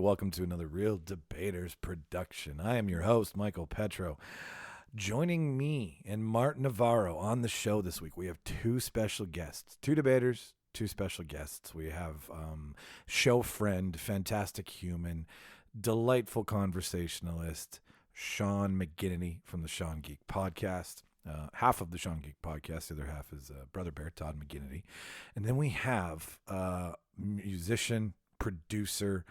Welcome to another Real Debaters production. I am your host, Micheal Petrow. Joining me and Martin Navarro on the show this week, we have two special guests, two debaters, two special guests. We have show friend, fantastic human, delightful conversationalist, Sean Mcginity from the Seangeek podcast. Half of the Seangeek podcast, the other half is Brother Bear, Todd Mcginity. And then we have musician, producer,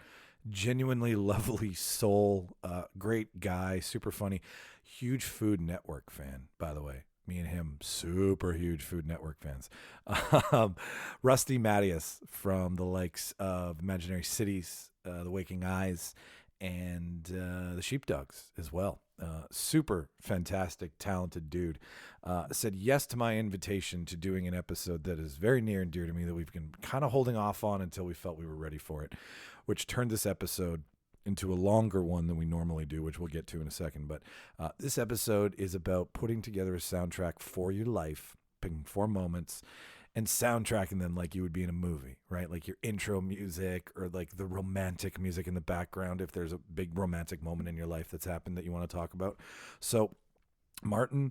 genuinely lovely soul, great guy, super funny, huge Food Network fan, by the way. Me and him, super huge Food Network fans. Rusty Matyas from the likes of Imaginary Cities, The Waking Eyes, and the Sheepdogs as well. Super fantastic, talented dude. Said yes to my invitation to doing an episode that is very near and dear to me that we've been kind of holding off on until we felt we were ready for it, which turned this episode into a longer one than we normally do, which we'll get to in a second. But this episode is about putting together a soundtrack for your life, picking 4 moments, and soundtracking them like you would be in a movie, right? Like your intro music or like the romantic music in the background if there's a big romantic moment in your life that's happened that you want to talk about. So Martin,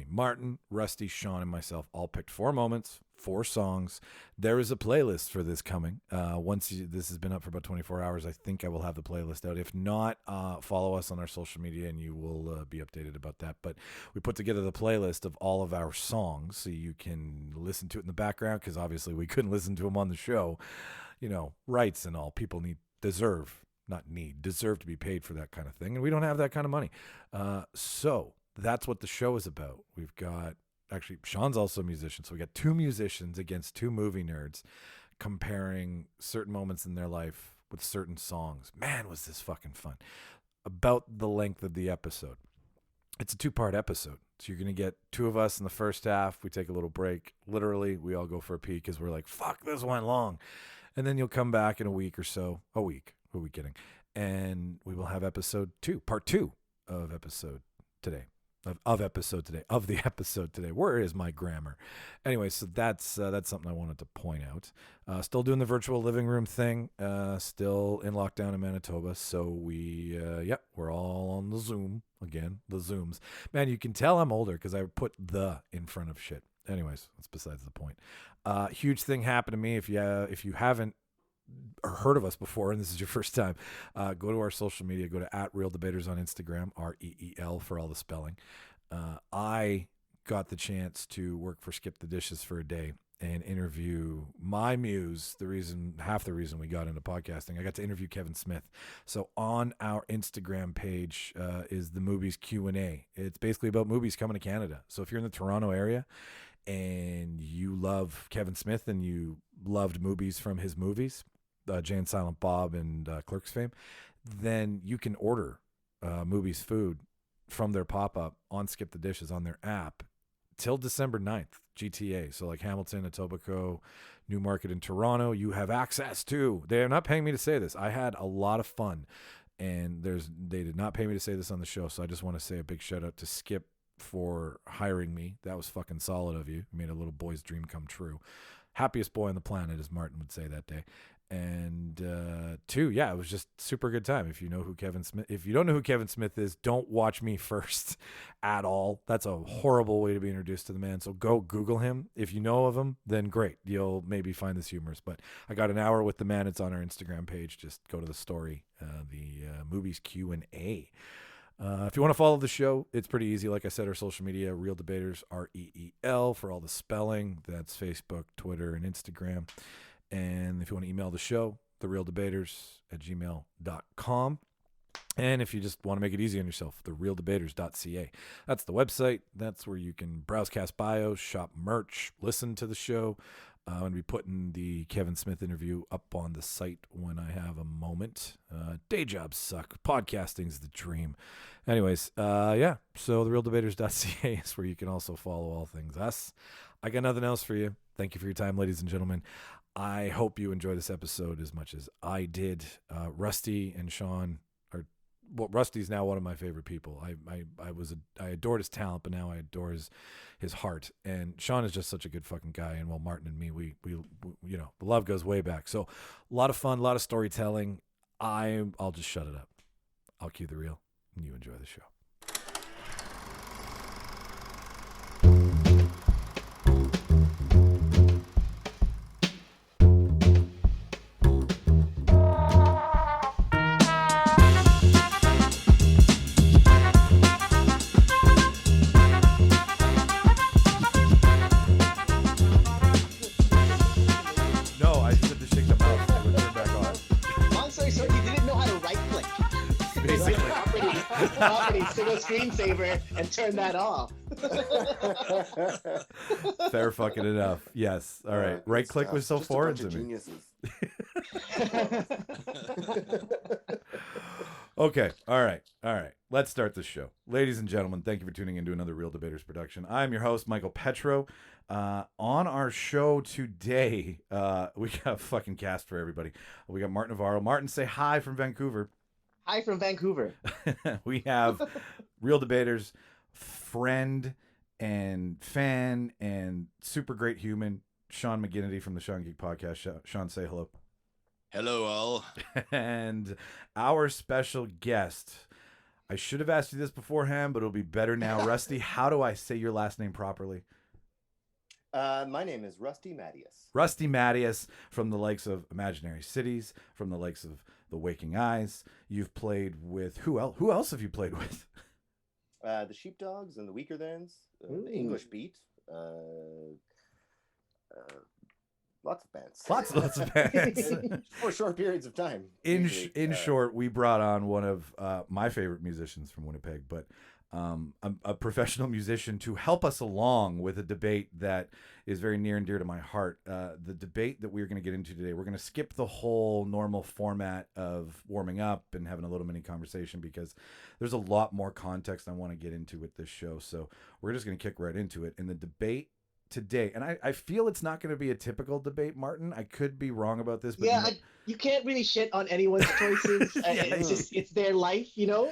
Martin, Rusty, Sean, and myself all picked 4 moments, 4 songs. There is a playlist for this coming. This has been up for about 24 hours, I think I will have the playlist out. If not, follow us on our social media and you will be updated about that. But we put together the playlist of all of our songs so you can listen to it in the background because obviously we couldn't listen to them on the show. You know, rights and all. People deserve to be paid for that kind of thing. And we don't have that kind of money. So that's what the show is about. We've got, actually, Sean's also a musician. So we got 2 musicians against 2 movie nerds comparing certain moments in their life with certain songs. Man, was this fucking fun. About the length of the episode. It's a 2-part episode. So you're going to get 2 of us in the first half. We take a little break. Literally, we all go for a pee because we're like, fuck, this went long. And then you'll come back in a week or so. A week. Who are we kidding? And we will have part 2 of episode today. Of the episode today. Where is my grammar? Anyway, so that's something I wanted to point out. Still doing the virtual living room thing. Still in lockdown in Manitoba. So we're all on the Zoom again. The Zooms. Man, you can tell I'm older because I put the in front of shit. Anyways, that's besides the point. Huge thing happened to me. If you haven't heard of us before and this is your first time, go to our social media, go to @RealDebaters on Instagram, REEL for all the spelling. I got the chance to work for Skip the Dishes for a day and interview my muse, half the reason we got into podcasting. I got to interview Kevin Smith. So on our Instagram page is the Movies Q&A. It's basically about movies coming to Canada. So if you're in the Toronto area and you love Kevin Smith and you loved movies from his movies, Jay and Silent Bob and Clerks fame, then you can order Movies food from their pop-up on Skip the Dishes on their app till December 9th, GTA. So like Hamilton, Etobicoke, Newmarket, and Toronto, you have access to. They are not paying me to say this. I had a lot of fun, and they did not pay me to say this on the show, so I just want to say a big shout-out to Skip for hiring me. That was fucking solid of you. You made a little boy's dream come true. Happiest boy on the planet, as Martin would say that day. And 2, it was just super good time. If you don't know who Kevin Smith is, don't watch me first at all. That's a horrible way to be introduced to the man. So go Google him. If you know of him, then great. You'll maybe find this humorous. But I got an hour with the man. It's on our Instagram page. Just go to the story, the Movies Q&A. If you want to follow the show, it's pretty easy. Like I said, our social media, Real Debaters, REEL for all the spelling. That's Facebook, Twitter, and Instagram. And if you want to email the show, therealdebaters@gmail.com. And if you just want to make it easy on yourself, therealdebaters.ca. That's the website. That's where you can browse cast bios, shop merch, listen to the show. I'm going to be putting the Kevin Smith interview up on the site when I have a moment. Day jobs suck. Podcasting's the dream. Anyways, so therealdebaters.ca is where you can also follow all things us. I got nothing else for you. Thank you for your time, ladies and gentlemen. I hope you enjoy this episode as much as I did. Rusty and Sean Rusty's now one of my favorite people. I adored his talent, but now I adore his heart. And Sean is just such a good fucking guy. And Martin and me, we the love goes way back. So a lot of fun, a lot of storytelling. I'll just shut it up. I'll cue the reel, and you enjoy the show. No, I said to shake the mouse and turn back on. I'm sorry, sir. You didn't know how to right click. Basically. Property, single screensaver, and turn that off. Fair fucking enough. Yes. All right. Right click was so Just foreign a bunch to of me. geniuses. Okay. All right. Let's start the show. Ladies and gentlemen, thank you for tuning into another Real Debaters production. I'm your host, Michael Petrow. On our show today, we got a fucking cast for everybody. We got Martin Navarro. Martin, say hi from Vancouver. Hi from Vancouver. We have Real Debaters, friend and fan and super great human, Sean Mcginity from the Seangeek podcast. Sean, say hello. Hello, all. And our special guest, I should have asked you this beforehand, but it'll be better now. Rusty, how do I say your last name properly? My name is Rusty Matyas. Rusty Matyas, from the likes of Imaginary Cities, from the likes of The Waking Eyes. You've played with who else? Who else have you played with? The Sheepdogs and the Weaker Thans, the English Beat, lots of bands. Lots of bands. For short periods of time. In usually. short, we brought on one of my favorite musicians from Winnipeg, but a professional musician to help us along with a debate that is very near and dear to my heart. The debate that we're going to get into today, we're going to skip the whole normal format of warming up and having a little mini conversation because there's a lot more context I want to get into with this show. So we're just going to kick right into it. In the debate today, and I feel it's not going to be a typical debate, Martin. I could be wrong about this, but Yeah, you can't really shit on anyone's choices. It's their life, you know.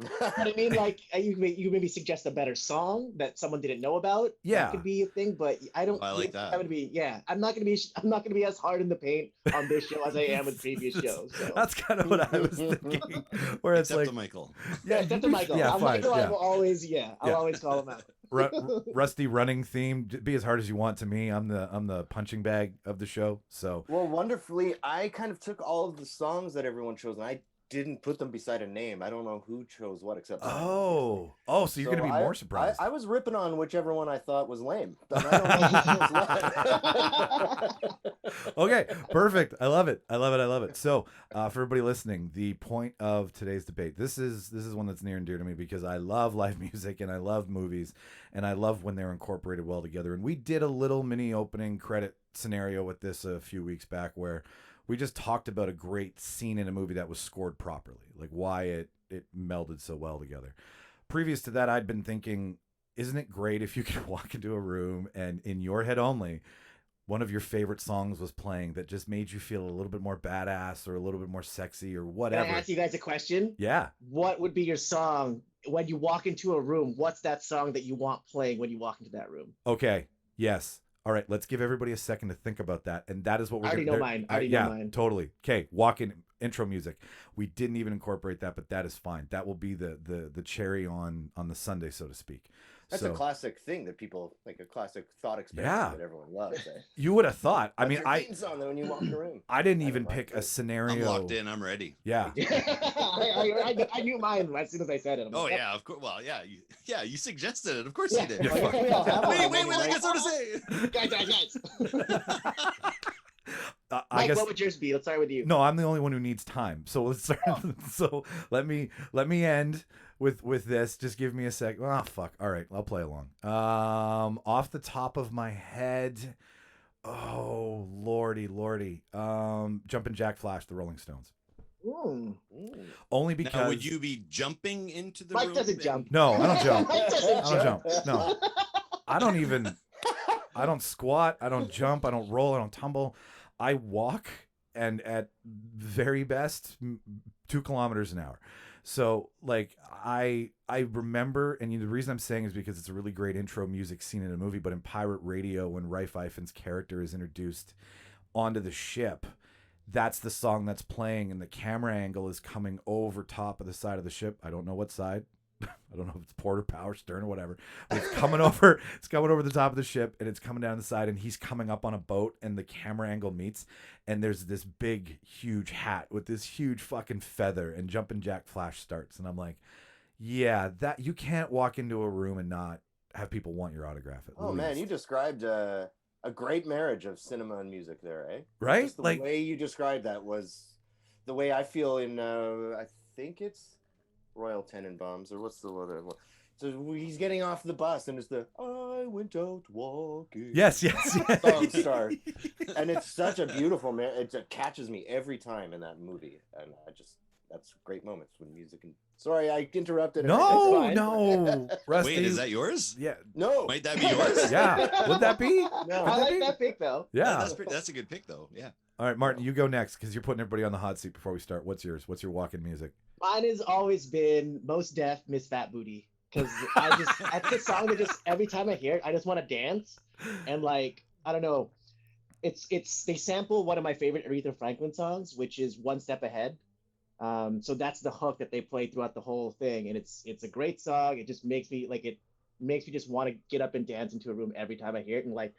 What I mean, like you maybe suggest a better song that someone didn't know about. Yeah, that could be a thing, but I don't. I like that. I'm not gonna be as hard in the paint on this show as I am with previous shows. So. That's kind of what I was thinking. Where it's Except like to Michael. Yeah, except to Michael. Yeah, fine. Michael, Yeah. I will always, I'll always call him out. Rusty running theme. Be as hard as you want to me. I'm the punching bag of the show. So Well, wonderfully, I kind of took all of the songs that everyone chose, and I didn't put them beside a name. I don't know who chose what except. So you're gonna be more surprised. I was ripping on whichever one I thought was lame. I don't know who chose what. Okay, perfect. I love it. So, for everybody listening, the point of today's debate, this is one that's near and dear to me because I love live music and I love movies and I love when they're incorporated well together. And we did a little mini opening credit scenario with this a few weeks back where we just talked about a great scene in a movie that was scored properly, like why it melded so well together. Previous to that, I'd been thinking, isn't it great if you could walk into a room and in your head only, one of your favorite songs was playing that just made you feel a little bit more badass or a little bit more sexy or whatever. Can I ask you guys a question? Yeah. What would be your song when you walk into a room? What's that song that you want playing when you walk into that room? Okay. Yes. All right. Let's give everybody a second to think about that. And that is what we're I already know mine. Yeah, totally. Okay. Walk in intro music. We didn't even incorporate that, but that is fine. That will be the cherry on the sundae, so to speak. That's a classic thing that people like, a classic thought experiment that everyone loves. Eh? You would have thought. I mean, theme song when you walk in the room. I didn't even pick a scenario. I'm locked in. I'm ready. Yeah. I knew mine as soon as I said it. Oh yeah, of course. Well, you suggested it. Of course you did. We all have one. Wait! I got something to say. Guys. I Mike, guess. what would yours be? Let's start with you. No, I'm the only one who needs time. So let's start. So let me end with this. Just give me a sec. Oh fuck. All right, I'll play along. Off the top of my head, oh lordy. Jumpin' Jack Flash, the Rolling Stones. Ooh. Only because. Now, would you be jumping into the Mike room? doesn't jump. No, I don't jump. Mike doesn't I don't jump. No, I don't even. I don't squat. I don't jump. I don't roll. I don't tumble. I walk, and at very best, 2 kilometers an hour. So like I remember, and the reason I'm saying is because it's a really great intro music scene in a movie. But in Pirate Radio, when Ralph Ifans' character is introduced onto the ship, that's the song that's playing, and the camera angle is coming over top of the side of the ship. I don't know what side. I don't know if it's port or power, stern or whatever. But it's coming over. It's coming over the top of the ship, and it's coming down the side, and he's coming up on a boat, and the camera angle meets, and there's this big, huge hat with this huge fucking feather, and Jumpin' Jack Flash starts, and I'm like, yeah, that you can't walk into a room and not have people want your autograph. At least. Man, you described a great marriage of cinema and music there, eh? Right? Just the way you described that was the way I feel in I think it's Royal Tenenbaums, or what's the other one? So he's getting off the bus, and it's the "I went out walking." Yes. Song start, and it's such a beautiful man. It catches me every time in that movie, and that's great moments when music and. Sorry, I interrupted. No, Rusty. Wait, is that yours? Yeah. No. Might that be yours? Yeah. Would that be? No. I like that pick though. Yeah. That's a good pick though. Yeah. All right, Martin, you go next because you're putting everybody on the hot seat before we start. What's yours? What's your walk-in music? Mine has always been Most Def, Miss Fat Booty. Because that's the song that just, every time I hear it, I just want to dance. And like, I don't know. They sample one of my favorite Aretha Franklin songs, which is One Step Ahead. So that's the hook that they play throughout the whole thing. And it's a great song. It just makes me just want to get up and dance into a room every time I hear it. And like,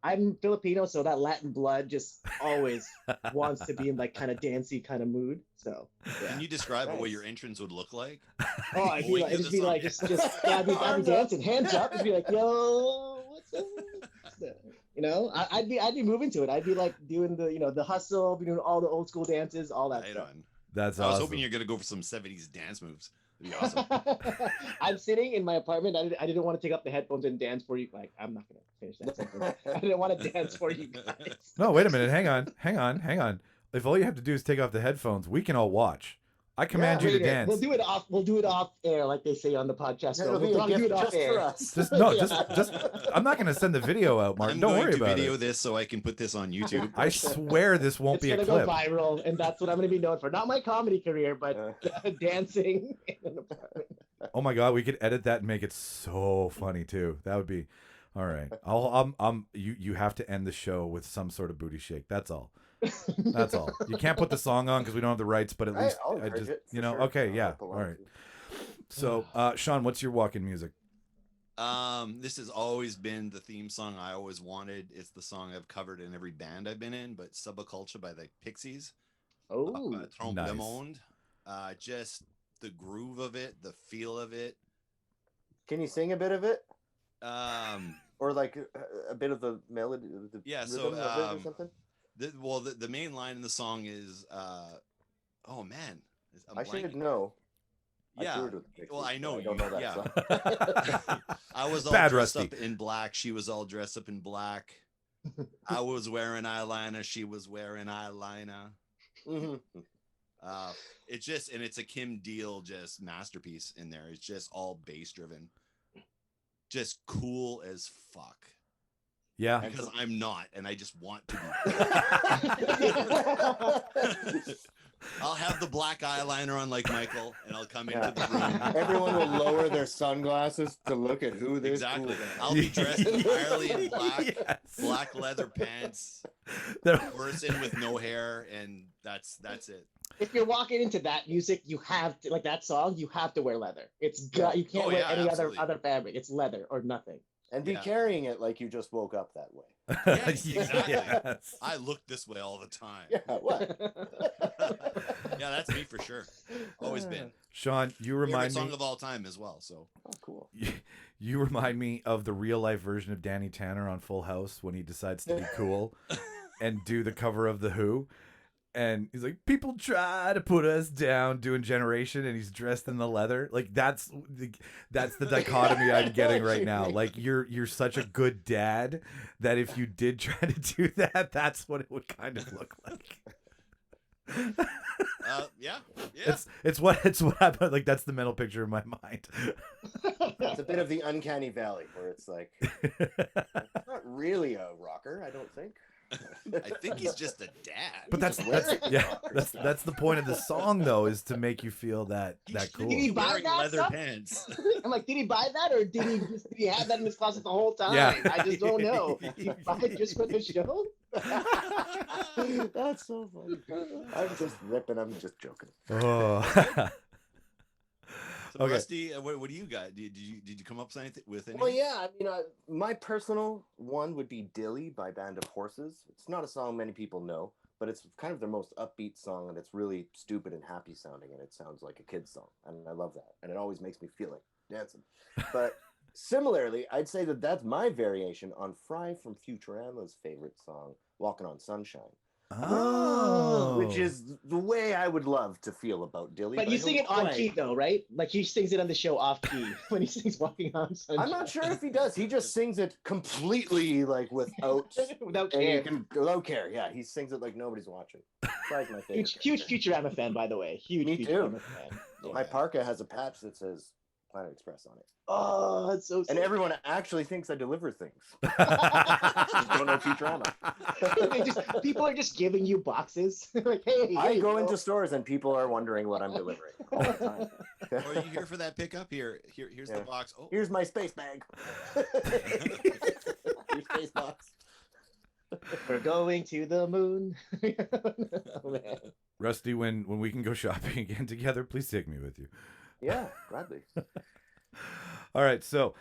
I'm Filipino, so that Latin blood just always wants to be in like kind of dancey kind of mood. So yeah. Can you describe what your entrance would look like? Oh, I'd be like, I'd be dancing, hands up, and be like, yo, what's up? You know, I'd be moving to it. I'd be like doing the hustle, be doing all the old school dances, all that stuff. That's I was awesome. hoping you're gonna go for some 70s dance moves. That'd be awesome. I'm sitting in my apartment. I didn't want to take up the headphones and dance for you. Like, I'm not gonna finish that sentence. I didn't want to dance for you guys. No, wait a minute. Hang on. If all you have to do is take off the headphones, we can all watch. I command you to dance. We'll do it off air, like they say on the podcast. It'll be a gift just for us. Just I'm not going to send the video out, Martin. Don't worry about it. I'm going to video this so I can put this on YouTube. I swear this won't be a clip. It's going to go viral, and that's what I'm going to be known for. Not my comedy career, but dancing in an apartment. Oh my God, we could edit that and make it so funny too. That would be all right. You have to end the show with some sort of booty shake. That's all. That's all. You can't put the song on because we don't have the rights, but at least I just sure. Okay, yeah. All right. So, Sean, what's your walk-in music? This has always been the theme song I always wanted. It's the song I've covered in every band I've been in, but Subculture by the Pixies. Oh, Trompe le Monde. Just the groove of it, the feel of it. Can you sing a bit of it? Or like a bit of the melody, the rhythm of it or something? The main line in the song is, oh man, I should know. Yeah, I know I you. don't know that Yeah, I was all Bad dressed Rusty. up in black. She was all dressed up in black. I was wearing eyeliner. She was wearing eyeliner. Mm-hmm. It's a Kim Deal just masterpiece in there. It's just all bass driven, just cool as fuck. Yeah, because I'm not, and I just want to be. I'll have the black eyeliner on like Micheal, and I'll come into the room. Everyone will lower their sunglasses to look at who this exactly. Cool I'll be dressed entirely in black, yes. black leather pants, person with no hair, and that's it. If you're walking into that music, you have to, like that song, you have to wear leather. You can't wear any other fabric. It's leather or nothing. And be carrying it like you just woke up that way. Yes, exactly. Yes. I look this way all the time. Yeah, what? Yeah, that's me for sure. Always been. Sean, you remind Favorite me song of all time as well. So. Oh, cool. You remind me of the real life version of Danny Tanner on Full House when he decides to be cool and do the cover of The Who. And he's like, people try to put us down doing Generation, and he's dressed in the leather. Like that's the dichotomy I'm getting right now. Like you're such a good dad that if you did try to do that, that's what it would kind of look like. Yeah. It's what happened. Like that's the mental picture in my mind. It's a bit of the uncanny valley where it's like it's not really a rocker, I don't think. I think he's just a dad. But that's the point of the song though, is to make you feel that cool. Did he buy that leather stuff? pants? I'm like, did he buy that or did he have that in his closet the whole time? Yeah. I just don't know. Did he buy it just for the show? That's so funny. I'm just ripping. I'm just joking. Oh. So Okay. Rusty, what do you got? Did you come up with anything? Well, yeah. I mean, my personal one would be "Dilly" by Band of Horses. It's not a song many people know, but it's kind of their most upbeat song, and it's really stupid and happy sounding, and it sounds like a kid's song, and I love that, and it always makes me feel like dancing. But similarly, I'd say that that's my variation on Fry from Futurama's favorite song, "Walking on Sunshine." Oh. Which is the way I would love to feel about Dilly. But you I sing don't it on quite. key though, right? Like he sings it on the show off key when he sings "Walking on Sunshine." I'm not sure if he does. He just sings it completely like without without and you care. can without care. Yeah, he sings it like nobody's watching. Fry's my favorite. Huge Futurama fan, by the way. Huge Me too. Futurama fan. Yeah. My parka has a patch that says Planet Express on it, Oh, that's so. and Sick. everyone actually thinks I deliver things. Just don't know Futurama. People are just giving you boxes. Like, hey, I go into stores and people are wondering what I'm delivering all the time. Are you here for that pickup? Here's the box. Oh, Here's my space bag. Your space box. We're going to the moon. Oh, man. Rusty, when we can go shopping again together, please take me with you. Yeah, gladly. All right, so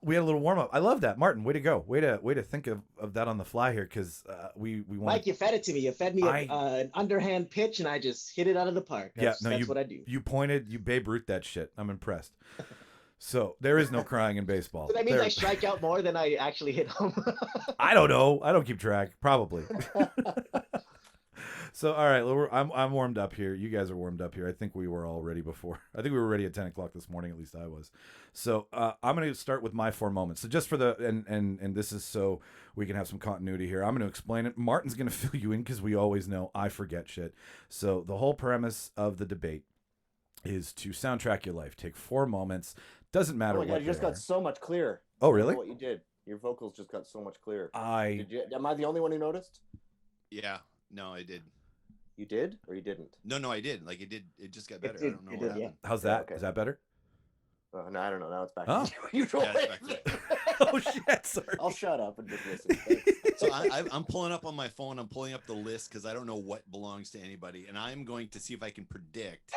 we had a little warm up. I love that, Martin. Way to go. Way to think of that on the fly here, because we want. Mike, you fed it to me. You fed me an underhand pitch, and I just hit it out of the park. That's what I do. You pointed, you Babe Ruth that shit. I'm impressed. So there is no crying in baseball. So that means I strike out more than I actually hit home. I don't know. I don't keep track. Probably. So, all right, I'm warmed up here. You guys are warmed up here. I think we were all ready before. I think we were ready at 10 o'clock this morning. At least I was. So I'm going to start with my 4 moments. So just for the, and this is so we can have some continuity here. I'm going to explain it. Martin's going to fill you in because we always know I forget shit. So the whole premise of the debate is to soundtrack your life. Take 4 moments. Doesn't matter Oh my God, you just got so much clearer. Oh, really? What you did. Your vocals just got so much clearer. Am I the only one who noticed? Yeah. No, I did. You did or you didn't? No, I did. Like it did. It just got better. I don't know what happened. Yeah. How's that? Yeah, okay. Is that better? No, I don't know. Now it's back. Huh? To you. Yeah, it's back to it. Oh shit! Sorry. I'll shut up and just listen. So I'm pulling up on my phone. I'm pulling up the list because I don't know what belongs to anybody, and I'm going to see if I can predict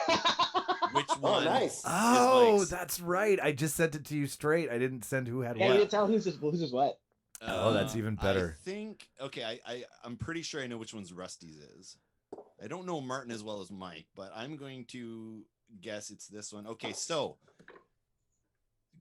which one. Nice. Oh, Mike's. that's right. I just sent it to you straight. I didn't send who had Yeah, you what. didn't tell who's what. Oh, that's even better. I think. Okay, I'm pretty sure I know which one's Rusty's is. I don't know Martin as well as Mike, but I'm going to guess it's this one. Okay, so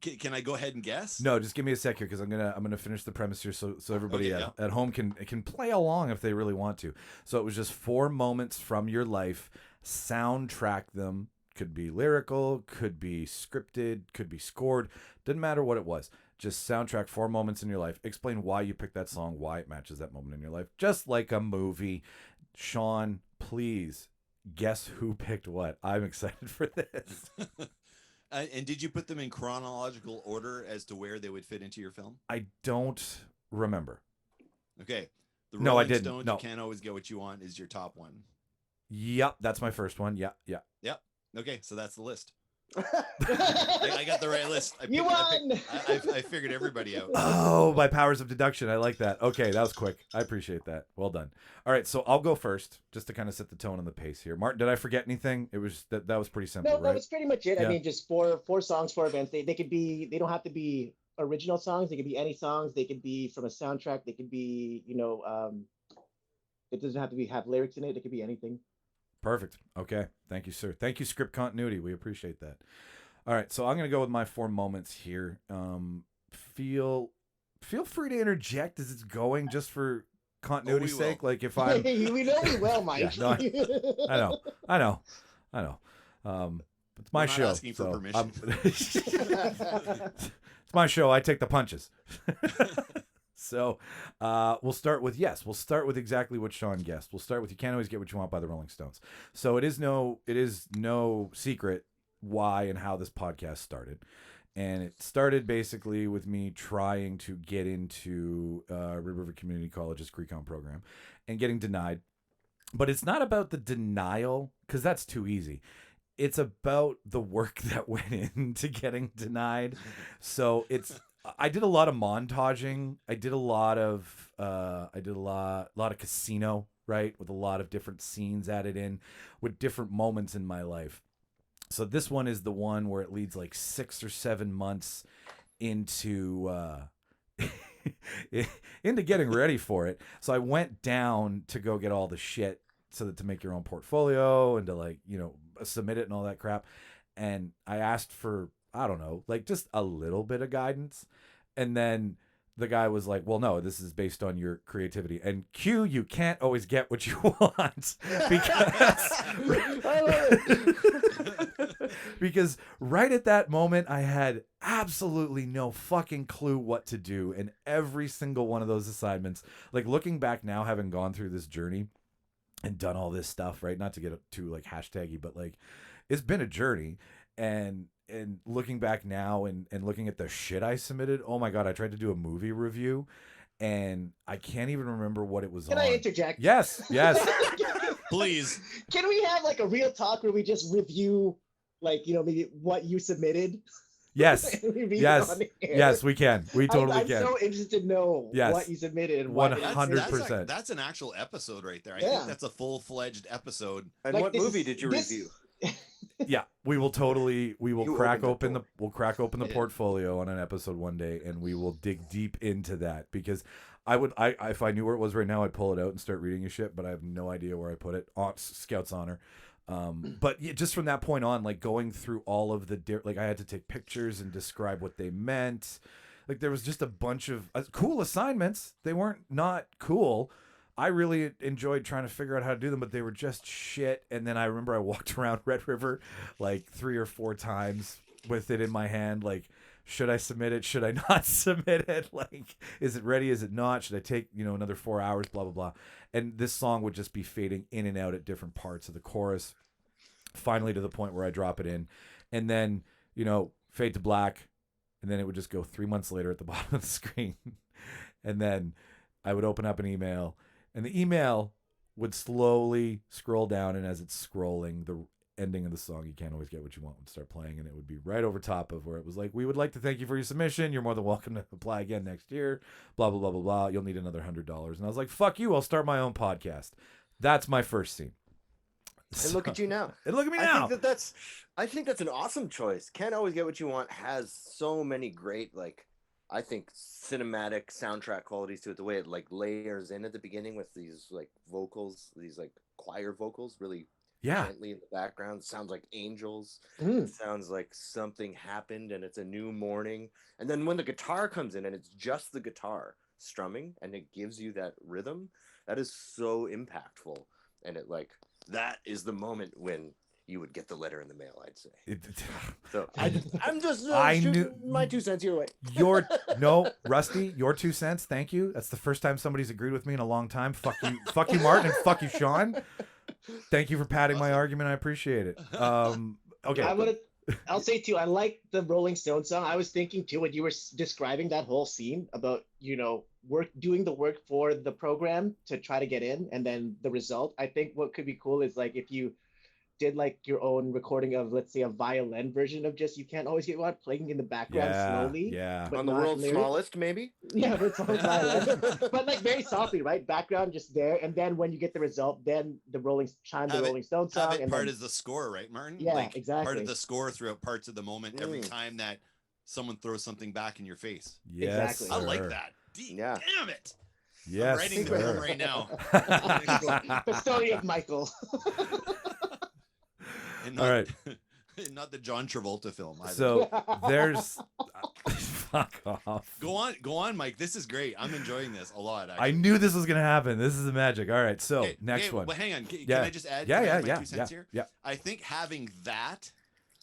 can I go ahead and guess? No, just give me a sec here because I'm gonna finish the premise here so everybody Okay, at home can play along if they really want to. So it was just 4 moments from your life. Soundtrack them. Could be lyrical, could be scripted, could be scored. Didn't matter what it was. Just soundtrack 4 moments in your life. Explain why you picked that song, why it matches that moment in your life. Just like a movie. Sean, please guess who picked what. I'm excited for this. And did you put them in chronological order as to where they would fit into your film? I don't remember. Okay. The No, I Rolling didn't. Stones, No. You Can't Always Get What You Want is your top one. Yep, that's my first one. Yeah. Yep. Okay, so that's the list. I got the right list. You won! I figured everybody out. Oh, by powers of deduction. I like that. Okay, that was quick. I appreciate that. Well done. All right, so I'll go first just to kind of set the tone and the pace here. Martin, did I forget anything? It was that was pretty simple, No, right? that was pretty much it. Yeah. I mean, just four songs, 4 events. They could be. They don't have to be original songs. They could be any songs. They could be from a soundtrack. They could be, it doesn't have to have lyrics in it. It could be anything. Perfect. Okay. Thank you, sir. Thank you, script continuity. We appreciate that. All right, so I'm going to go with my 4 moments here. Feel free to interject as it's going, just for continuity's we sake. will. Like if I'm, we know we will, Mike. Yeah, no, I know. It's my We're not show. asking for so permission. it's my show. I take the punches. So we'll start with exactly what Sean guessed. We'll start with "You Can't Always Get What You Want" by the Rolling Stones. So it is no secret why and how this podcast started. And it started basically with me trying to get into Red River Community College's Greek-On program and getting denied. But it's not about the denial, because that's too easy. It's about the work that went into getting denied. So it's I did a lot of montaging. I did a lot of casino, right, with a lot of different scenes added in, with different moments in my life. So this one is the one where it leads like 6 or 7 months into into getting ready for it. So I went down to go get all the shit so that to make your own portfolio and to like, submit it and all that crap. And I asked for, I don't know, like just a little bit of guidance. And then the guy was like, well, no, this is based on your creativity. And Q, you can't always get what you want because right at that moment, I had absolutely no fucking clue what to do. And every single one of those assignments, like looking back now, having gone through this journey and done all this stuff, right? Not to get too like hashtaggy, but like it's been a journey. And looking back now and looking at the shit I submitted, oh my God, I tried to do a movie review and I can't even remember what it was Can on. I interject? Yes. Please. Can we have like a real talk where we just review, like, maybe what you submitted? Yes. Yes, we can. We totally I'm can. so interested to know what you submitted and why. 100%. That's an actual episode right there. I Yeah. think that's a full-fledged episode. And Like, what movie did you review? Yeah, we will You crack opened the open the portfolio on an episode one day and we will dig deep into that because if I knew where it was right now, I'd pull it out and start reading your shit, but I have no idea where I put it. Scout's honor. But yeah, just from that point on, like going through all of the like I had to take pictures and describe what they meant. Like there was just a bunch of cool assignments. They weren't not cool. I really enjoyed trying to figure out how to do them, but they were just shit. And then I remember I walked around Red River like 3 or 4 times with it in my hand. Like, should I submit it? Should I not submit it? Like, is it ready? Is it not? Should I take, another 4 hours? Blah, blah, blah. And this song would just be fading in and out at different parts of the chorus. Finally to the point where I drop it in. And then, fade to black. And then it would just go 3 months later at the bottom of the screen. And then I would open up an email. And the email would slowly scroll down, and as it's scrolling, the ending of the song, You Can't Always Get What You Want, would start playing, and it would be right over top of where it was like, we would like to thank you for your submission. You're more than welcome to apply again next year. Blah, blah, blah, blah, blah. You'll need another $100. And I was like, fuck you. I'll start my own podcast. That's my first scene. And look at you now. And look at me now. I think that's an awesome choice. Can't Always Get What You Want has so many great, like, I think cinematic soundtrack qualities to it. The way it like layers in at the beginning with these like vocals, these like choir vocals, really gently in the background. Sounds like angels. It sounds like something happened and it's a new morning. And then when the guitar comes in and it's just the guitar strumming and it gives you that rhythm, that is so impactful. And it like that is the moment when you would get the letter in the mail, I'd say. So I'm just shooting my 2 cents your way. Rusty, your 2 cents. Thank you. That's the first time somebody's agreed with me in a long time. Fuck you, Martin, and fuck you, Sean. Thank you for padding my argument. I appreciate it. Okay. I'll say too, I like the Rolling Stones song. I was thinking too when you were describing that whole scene about doing the work for the program to try to get in, and then the result. I think what could be cool is like if you did like your own recording of, let's say, a violin version of just You Can't Always Get What playing in the background slowly. Yeah. On the world's smallest, maybe? Yeah, it's all violin. But like very softly, right? Background just there. And then when you get the result, then the Rolling Stones song. Have it and part then, as the score, right, Martin? Yeah, like, exactly. Part of the score throughout parts of the moment every time that someone throws something back in your face. Yes, exactly. I like that. Damn it. Yes, I'm writing the film right now. The story of Micheal. And not, all right. Not the John Travolta film either. So there's fuck off. Go on, Mike. This is great. I'm enjoying this a lot. Actually. I knew this was gonna happen. This is the magic. All right, so next one. Well, hang on. Can I just add? Yeah. 2 cents here? Yeah. I think having that,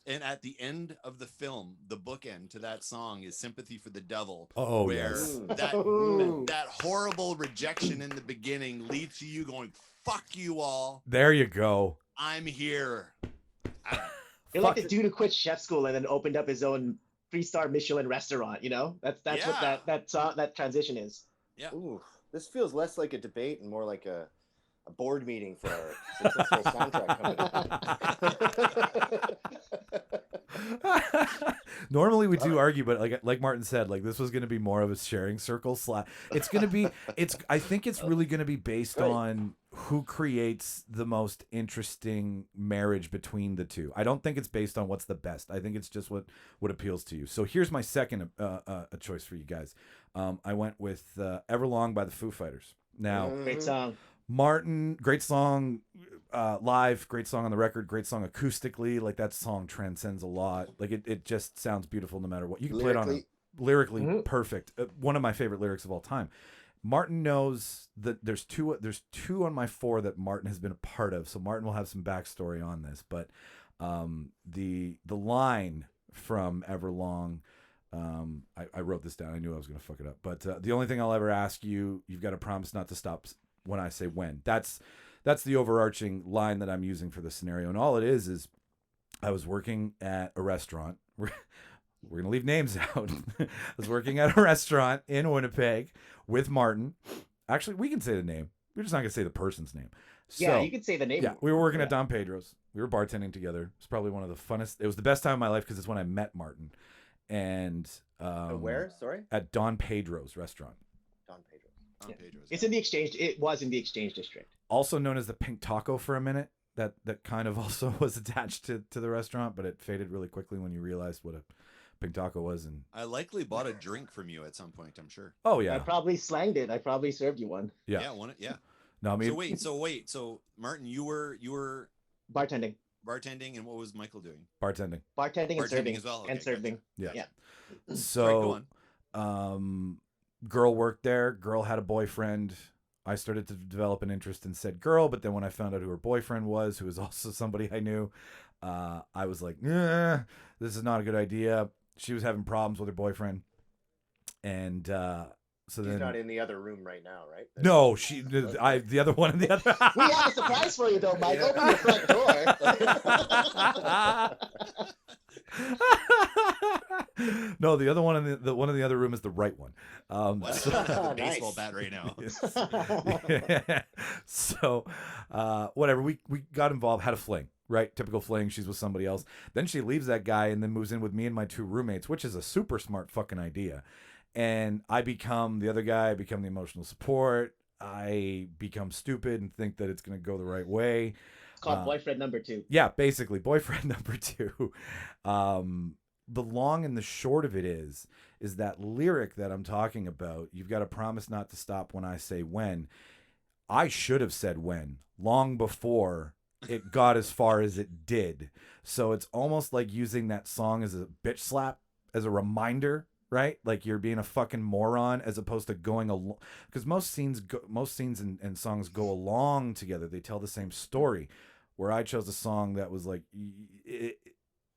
and at the end of the film, the bookend to that song is "Sympathy for the Devil." Oh, where yes. that horrible rejection in the beginning leads to you going, "Fuck you all." There you go. I'm here. You're like the dude who quit chef school and then opened up his own 3-star Michelin restaurant. That's what that transition is. Yeah. Ooh, this feels less like a debate and more like a board meeting for our successful soundtrack company. Normally we do argue, but like Martin said, like this was going to be more of a sharing circle. It's going to be. I think it's really going to be based on who creates the most interesting marriage between the two. I don't think it's based on what's the best. I think it's just what appeals to you. So here's my second choice for you guys. I went with Everlong by the Foo Fighters. Now, Great song. Martin, great song live, great song on the record, great song acoustically. Like that song transcends a lot. Like it just sounds beautiful no matter what. You can play it on lyrically perfect. One of my favorite lyrics of all time. Martin knows that there's two on my 4 that Martin has been a part of. So Martin will have some backstory on this, but the line from Everlong, I wrote this down. I knew I was going to fuck it up, but the only thing I'll ever ask you, you've got to promise not to stop when I say when. That's the overarching line that I'm using for the scenario. And all it is I was working at a restaurant. We're going to leave names out. I was working at a restaurant in Winnipeg with Martin. Actually, we can say the name. We're just not going to say the person's name. Yeah, you can say the name. Yeah, we were working at Don Pedro's. We were bartending together. It's probably one of the funnest. It was the best time of my life because it's when I met Martin. And where? Sorry? At Don Pedro's restaurant. Don Pedro's. Don Pedro's. It's in the Exchange. It was in the Exchange District. Also known as the Pink Taco for a minute. That kind of also was attached to the restaurant, but it faded really quickly when you realized what a Pink Taco was. And I likely bought a drink from you at some point, I'm sure. Oh yeah. I probably slanged it. I probably served you one. Yeah. Yeah. No, I mean, So Martin, you were Bartending, and what was Michael doing? bartending. Bartending and serving as well. Okay, and serving. Yeah. Yeah. So, Right, go on. Girl worked there. Girl had a boyfriend. I started to develop an interest in said girl, but then when I found out who her boyfriend was, who was also somebody I knew, I was like, this is not a good idea. She was having problems with her boyfriend. And so She's then... not in the other room right now, right? No, the other one in the other... We have a surprise for you, though, Mike. Open your front door. No, the other one in the one in the other room is the right one. What's on the baseball bat right now? Yeah. So, whatever. We got involved, had a fling, right? Typical fling. She's with somebody else. Then she leaves that guy and then moves in with me and my 2 roommates, which is a super smart fucking idea. And I become the other guy. I become the emotional support. I become stupid and think that it's going to go the right way. It's called boyfriend number 2. Yeah, basically boyfriend number 2. The long and the short of it is that lyric that I'm talking about. You've got to promise not to stop when I say when. I should have said when long before it got as far as it did. So it's almost like using that song as a bitch slap, as a reminder, right? Like you're being a fucking moron, as opposed to going along. Because most scenes and songs go along together. They tell the same story. Where I chose a song that was like,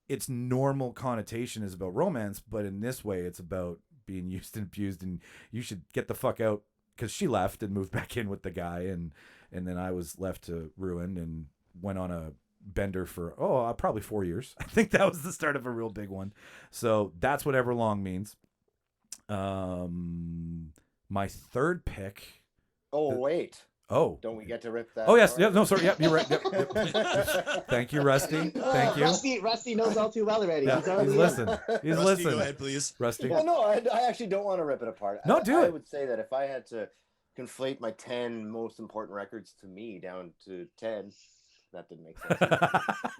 its normal connotation is about romance, but in this way, it's about being used and abused, and you should get the fuck out, because she left and moved back in with the guy, and then I was left to ruin and went on a bender for probably 4 years. I think that was the start of a real big one. So that's what Everlong means. My third pick. Wait. Oh, don't we get to rip that? Oh yes, yeah, no, sorry, yep, you're right. Yep. Thank you, Rusty. Thank you. Rusty knows all too well already. Yeah, he's listening. He's Rusty, listening. go ahead, please. Rusty. Well, no, I actually don't want to rip it apart. No, do it. I would say that if I had to conflate my 10 most important records to me down to 10, that didn't make sense.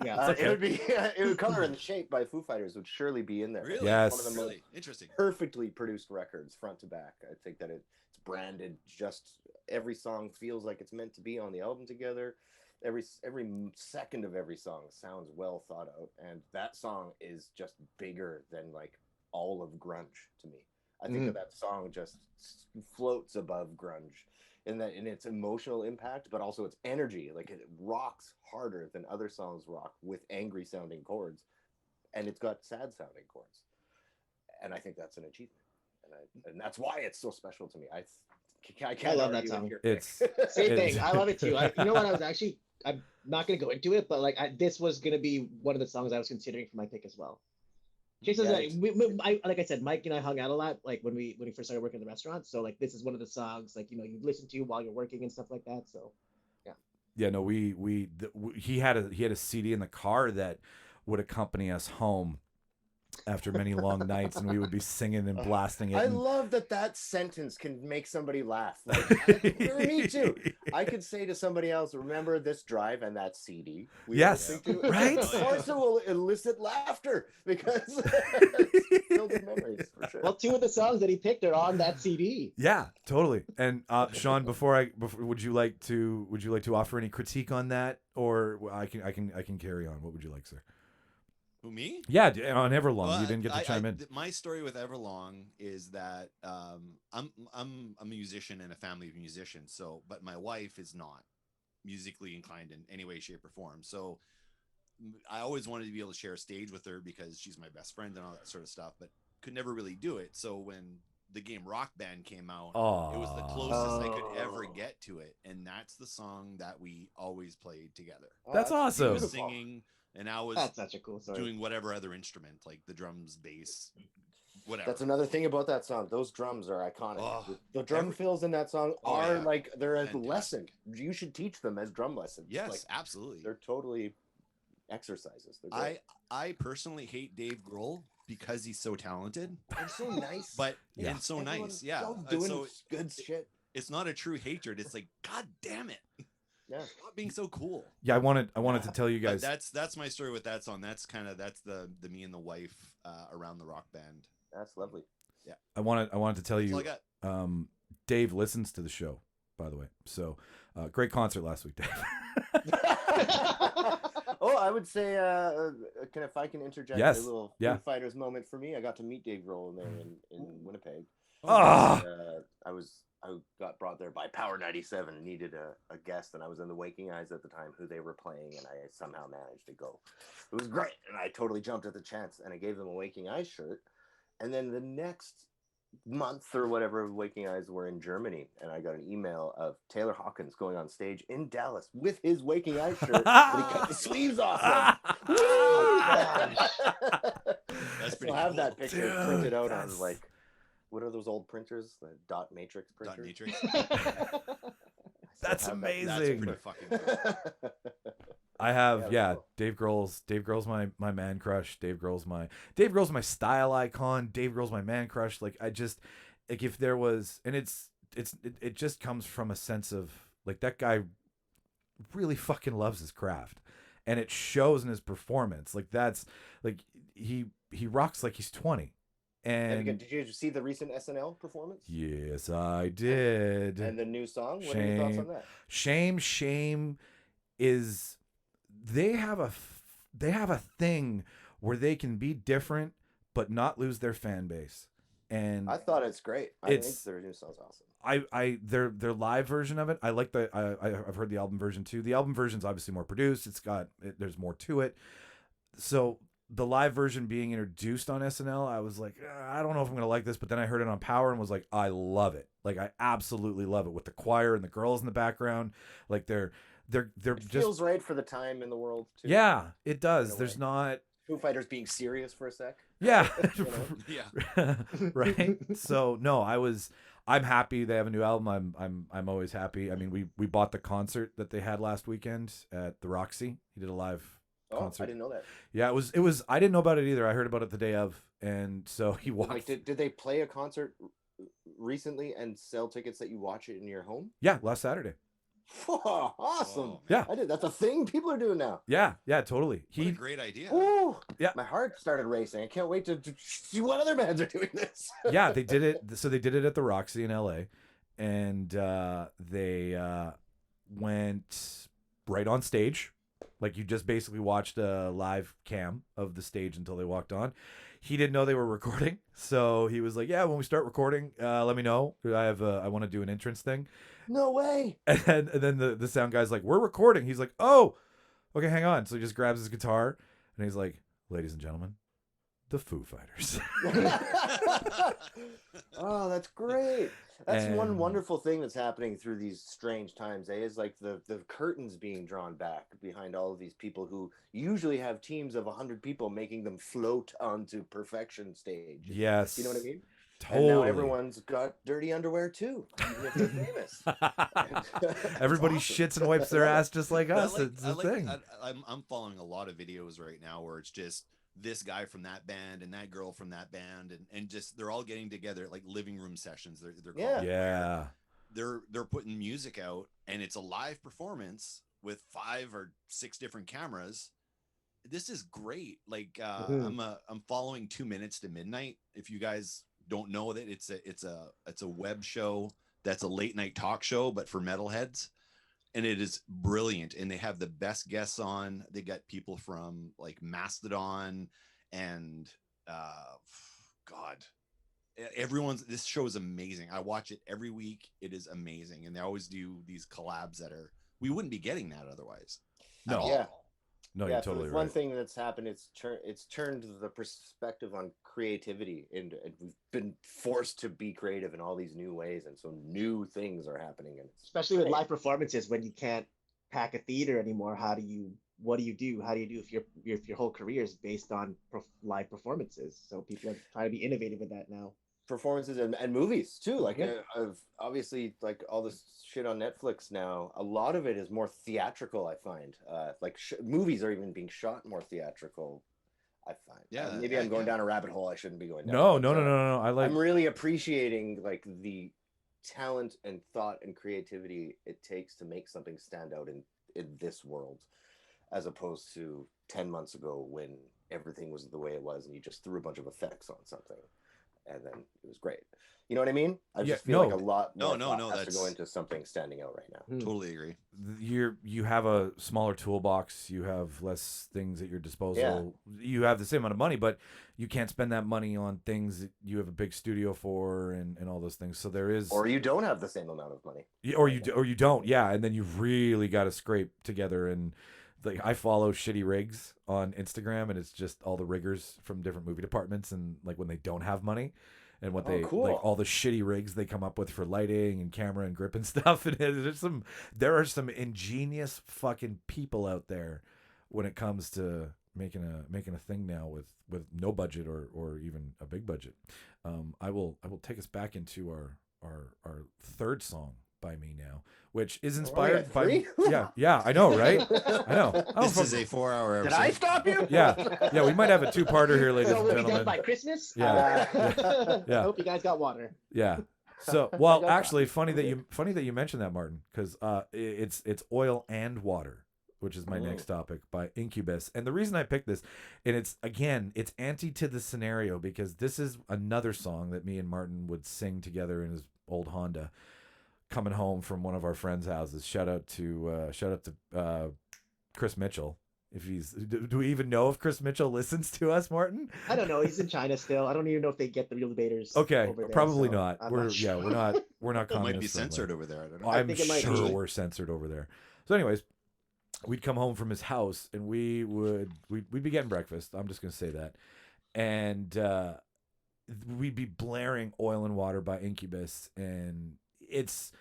Yeah, It would be it would Color and the Shape by Foo Fighters would surely be in there. Really? Yes. One of the most Interesting. perfectly produced records, front to back. I think that it's branded just. Every song feels like it's meant to be on the album together. Every second of every song sounds well thought out, and that song is just bigger than like all of grunge to me. I think that song just floats above grunge in its emotional impact, but also its energy. Like it rocks harder than other songs rock with angry sounding chords, and it's got sad sounding chords. And I think that's an achievement, and that's why it's so special to me. I love that song. It's same thing. I love it too. You know what? I'm not gonna go into it, but like this was gonna be one of the songs I was considering for my pick as well. Just as like I said, Mike and I hung out a lot, like when we first started working in the restaurant. So like this is one of the songs like you listen to while you're working and stuff like that. So yeah, no, he had a CD in the car that would accompany us home, after many long nights, and we would be singing and blasting it. I and- love that sentence can make somebody laugh. Like, me too. I could say to somebody else, "Remember this drive and that CD." We were Yes, listening to?" right? Of course, it will elicit laughter because it's filled with memories for sure. Well, 2 of the songs that he picked are on that CD. Yeah, totally. And Sean, before would you like to offer any critique on that, or I can carry on? What would you like, sir? Who, me? Yeah, on Everlong, Well, you didn't get to chime in. My story with Everlong is that I'm a musician in a family of musicians. So, but my wife is not musically inclined in any way, shape, or form. So, I always wanted to be able to share a stage with her because she's my best friend and all that sort of stuff, but could never really do it. So when the game Rock Band came out, it was the closest I could ever get to it, and that's the song that we always played together. That's He awesome. was singing, and I was That's such a cool song. doing whatever other instrument, like the drums, bass, whatever. That's another thing about that song. Those drums are iconic. Oh, The drum fills in that song Oh, are yeah. like they're a Fantastic. lesson. You should teach them as drum lessons. Yes, Like, absolutely. they're totally exercises. They're great. I personally hate Dave Grohl because he's so talented, They're so nice. but Yeah. and so Everyone's nice. Yeah. so doing So good shit. it's not a true hatred. It's like, God damn it. Yeah. Stop being so cool. Yeah, I wanted to tell you But guys. that's my story with that song. That's the me and the wife around the Rock Band. That's lovely. I wanted to tell That's all I you. got. Dave listens to the show, by the way. So great concert last week, Dave. Oh, I would say, if I can interject Yes. a little Yeah. Foo Fighters moment for me, I got to meet Dave Grohl in there in Winnipeg. Ah, I got brought there by Power 97 and needed a guest, and I was in the Waking Eyes at the time who they were playing, and I somehow managed to go. It was great, and I totally jumped at the chance, and I gave them a Waking Eyes shirt. And then the next month or whatever, Waking Eyes were in Germany, and I got an email of Taylor Hawkins going on stage in Dallas with his Waking Eyes shirt, but he cut the sleeves off. Woo! That's I pretty still have cool. that picture Dude, printed out that's- on like, what are those old printers? The dot matrix Dot printers. Matrix. That's have that. amazing. That's pretty fucking cool. I have, Yeah, yeah. cool. Dave Grohl's my man crush. Dave Grohl's my style icon. Dave Grohl's my man crush. Like if there was, and it just comes from a sense of like that guy really fucking loves his craft, and it shows in his performance. Like that's like he rocks like he's 20. And Did you see the recent SNL performance? yes, I did. And the new song? What are your thoughts on that? Shame is they have a thing where they can be different but not lose their fan base. And I thought it's great. I think their new song's awesome. their live version of it, I like I've heard the album version too. The album version's obviously more produced. There's more to it. So the live version being introduced on SNL, I was like, I don't know if I'm gonna like this, but then I heard it on Power and was like, I love it. Like I absolutely love it with the choir and the girls in the background. Like they're It just feels right for the time in the world, too. yeah, it does. In a There's way. not Foo Fighters being serious for a sec. yeah. You know? Yeah. Right. So no, I'm happy they have a new album. I'm always happy. I mean, we bought the concert that they had last weekend at the Roxy. He did a live Oh, concert. I didn't know that. Yeah, it was I didn't know about it either. I heard about it the day of, and so he walked. Like, did they play a concert recently and sell tickets that you watch it in your home? Yeah, last Saturday. Awesome. Whoa. Yeah. I did. That's a thing people are doing now. Yeah, totally. What a great idea. Ooh, Yeah. My heart started racing. I can't wait to see what other bands are doing this. Yeah, they did it. So they did it at the Roxy in LA, and they went right on stage. Like you just basically watched a live cam of the stage until they walked on. He didn't know they were recording, so he was like, "Yeah, when we start recording, let me know. I want to do an entrance thing." No way. And then the sound guy's like, "We're recording." He's like, "Oh, okay, hang on." So he just grabs his guitar and he's like, "Ladies and gentlemen, the Foo Fighters." Oh, that's great. That's one And- wonderful thing that's happening through these strange times, is like the curtains being drawn back behind all of these people who usually have teams of 100 people making them float onto perfection stage. Yes. You know what I mean? Totally. And now everyone's got dirty underwear too, even if they're famous. Everybody It's awesome. shits and wipes their ass just like us. It's the thing. I'm following a lot of videos right now where it's just this guy from that band and that girl from that band, and just they're all getting together like living room sessions. They're Yeah. called. Yeah. They're putting music out, and it's a live performance with 5 or 6 different cameras. This is great. Like I'm following 2 Minutes to Midnight. If you guys don't know that, it's a web show that's a late night talk show, but for metalheads, and it is brilliant. And they have the best guests on. They got people from like Mastodon and God, this show is amazing. I watch it every week. It is amazing, and they always do these collabs that are we wouldn't be getting that otherwise. No. At all. Yeah. No, Yeah, you're totally one right. thing that's happened, it's turned the perspective on creativity, and we've been forced to be creative in all these new ways, and so new things are happening. And Especially with live performances, when you can't pack a theater anymore. What do you do? How do you do if your whole career is based on live performances? So people are trying to be innovative with that now. performances and movies too, like Yeah. of obviously like all this shit on Netflix now, a lot of it is more theatrical. I find like movies are even being shot more theatrical, I find. Yeah, Maybe I'm going down a rabbit hole I shouldn't be going down. No, but, no. I like. I'm really appreciating like the talent and thought and creativity it takes to make something stand out in this world, as opposed to 10 months ago when everything was the way it was and you just threw a bunch of effects on something and then it was great. You know what I mean? I just feel like a lot more thought has to go into something standing out right now. Totally agree. You have a smaller toolbox. You have less things at your disposal. Yeah. You have the same amount of money, but you can't spend that money on things that you have a big studio for and all those things. So there is, or you don't have the same amount of money, or you don't. Yeah, and then you've really got to scrape together. And like I follow Shitty Rigs on Instagram, and it's just all the riggers from different movie departments, and like when they don't have money. And what like all the shitty rigs they come up with for lighting and camera and grip and stuff. And there are some ingenious fucking people out there when it comes to making a thing now with no budget or even a big budget. I will take us back into our third song by me now, which is inspired by yeah I know, right? I know. This is a 4-hour episode. Did I stop you? Yeah, we might have a 2-parter here, ladies and We'll be gentlemen. done by Christmas. Yeah. I hope you guys got water. Yeah. So, well, actually, funny that you mentioned that, Martin, because it's Oil and Water, which is my next topic by Incubus. And the reason I picked this, and it's anti to the scenario, because this is another song that me and Martin would sing together in his old Honda, coming home from one of our friends' houses. Shout out to Chris Micheal. If do we even know if Chris Micheal listens to us, Martin? I don't know. He's in China still. I don't even know if they get the real debaters. Okay, over there, probably so not. We're not. It might be censored over there. I don't know. I'm sure we're censored over there. So, anyways, we'd come home from his house and we'd be getting breakfast. I'm just gonna say that, and we'd be blaring Oil and Water by Incubus, and it's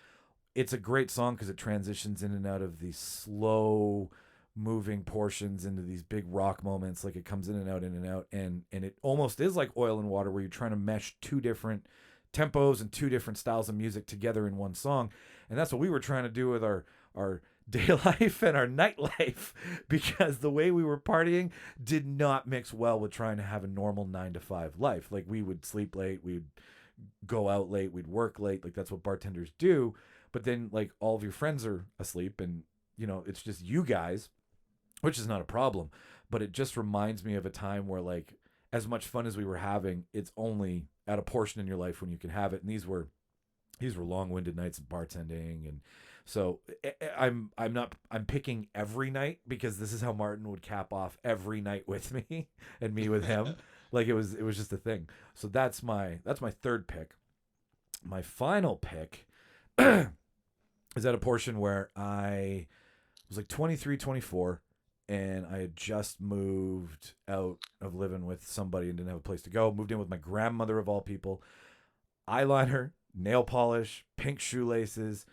a great song because it transitions in and out of these slow moving portions into these big rock moments. Like it comes in and out, and it almost is like Oil and Water, where you're trying to mesh 2 different tempos and 2 different styles of music together in one song. And that's what we were trying to do with our day life and our nightlife, because the way we were partying did not mix well with trying to have a normal 9-to-5 life. Like we would sleep late, we'd go out late, we'd work late. Like that's what bartenders do. But then like all of your friends are asleep and it's just you guys, which is not a problem, but it just reminds me of a time where like as much fun as we were having, it's only at a portion in your life when you can have it. And these were long-winded nights of bartending. And so I'm picking every night because this is how Martin would cap off every night with me and me with him. Like it was just a thing. So that's my third pick. My final pick is at a portion where I was like 23, 24, and I had just moved out of living with somebody and didn't have a place to go. Moved in with my grandmother of all people. Eyeliner, nail polish, pink shoelaces.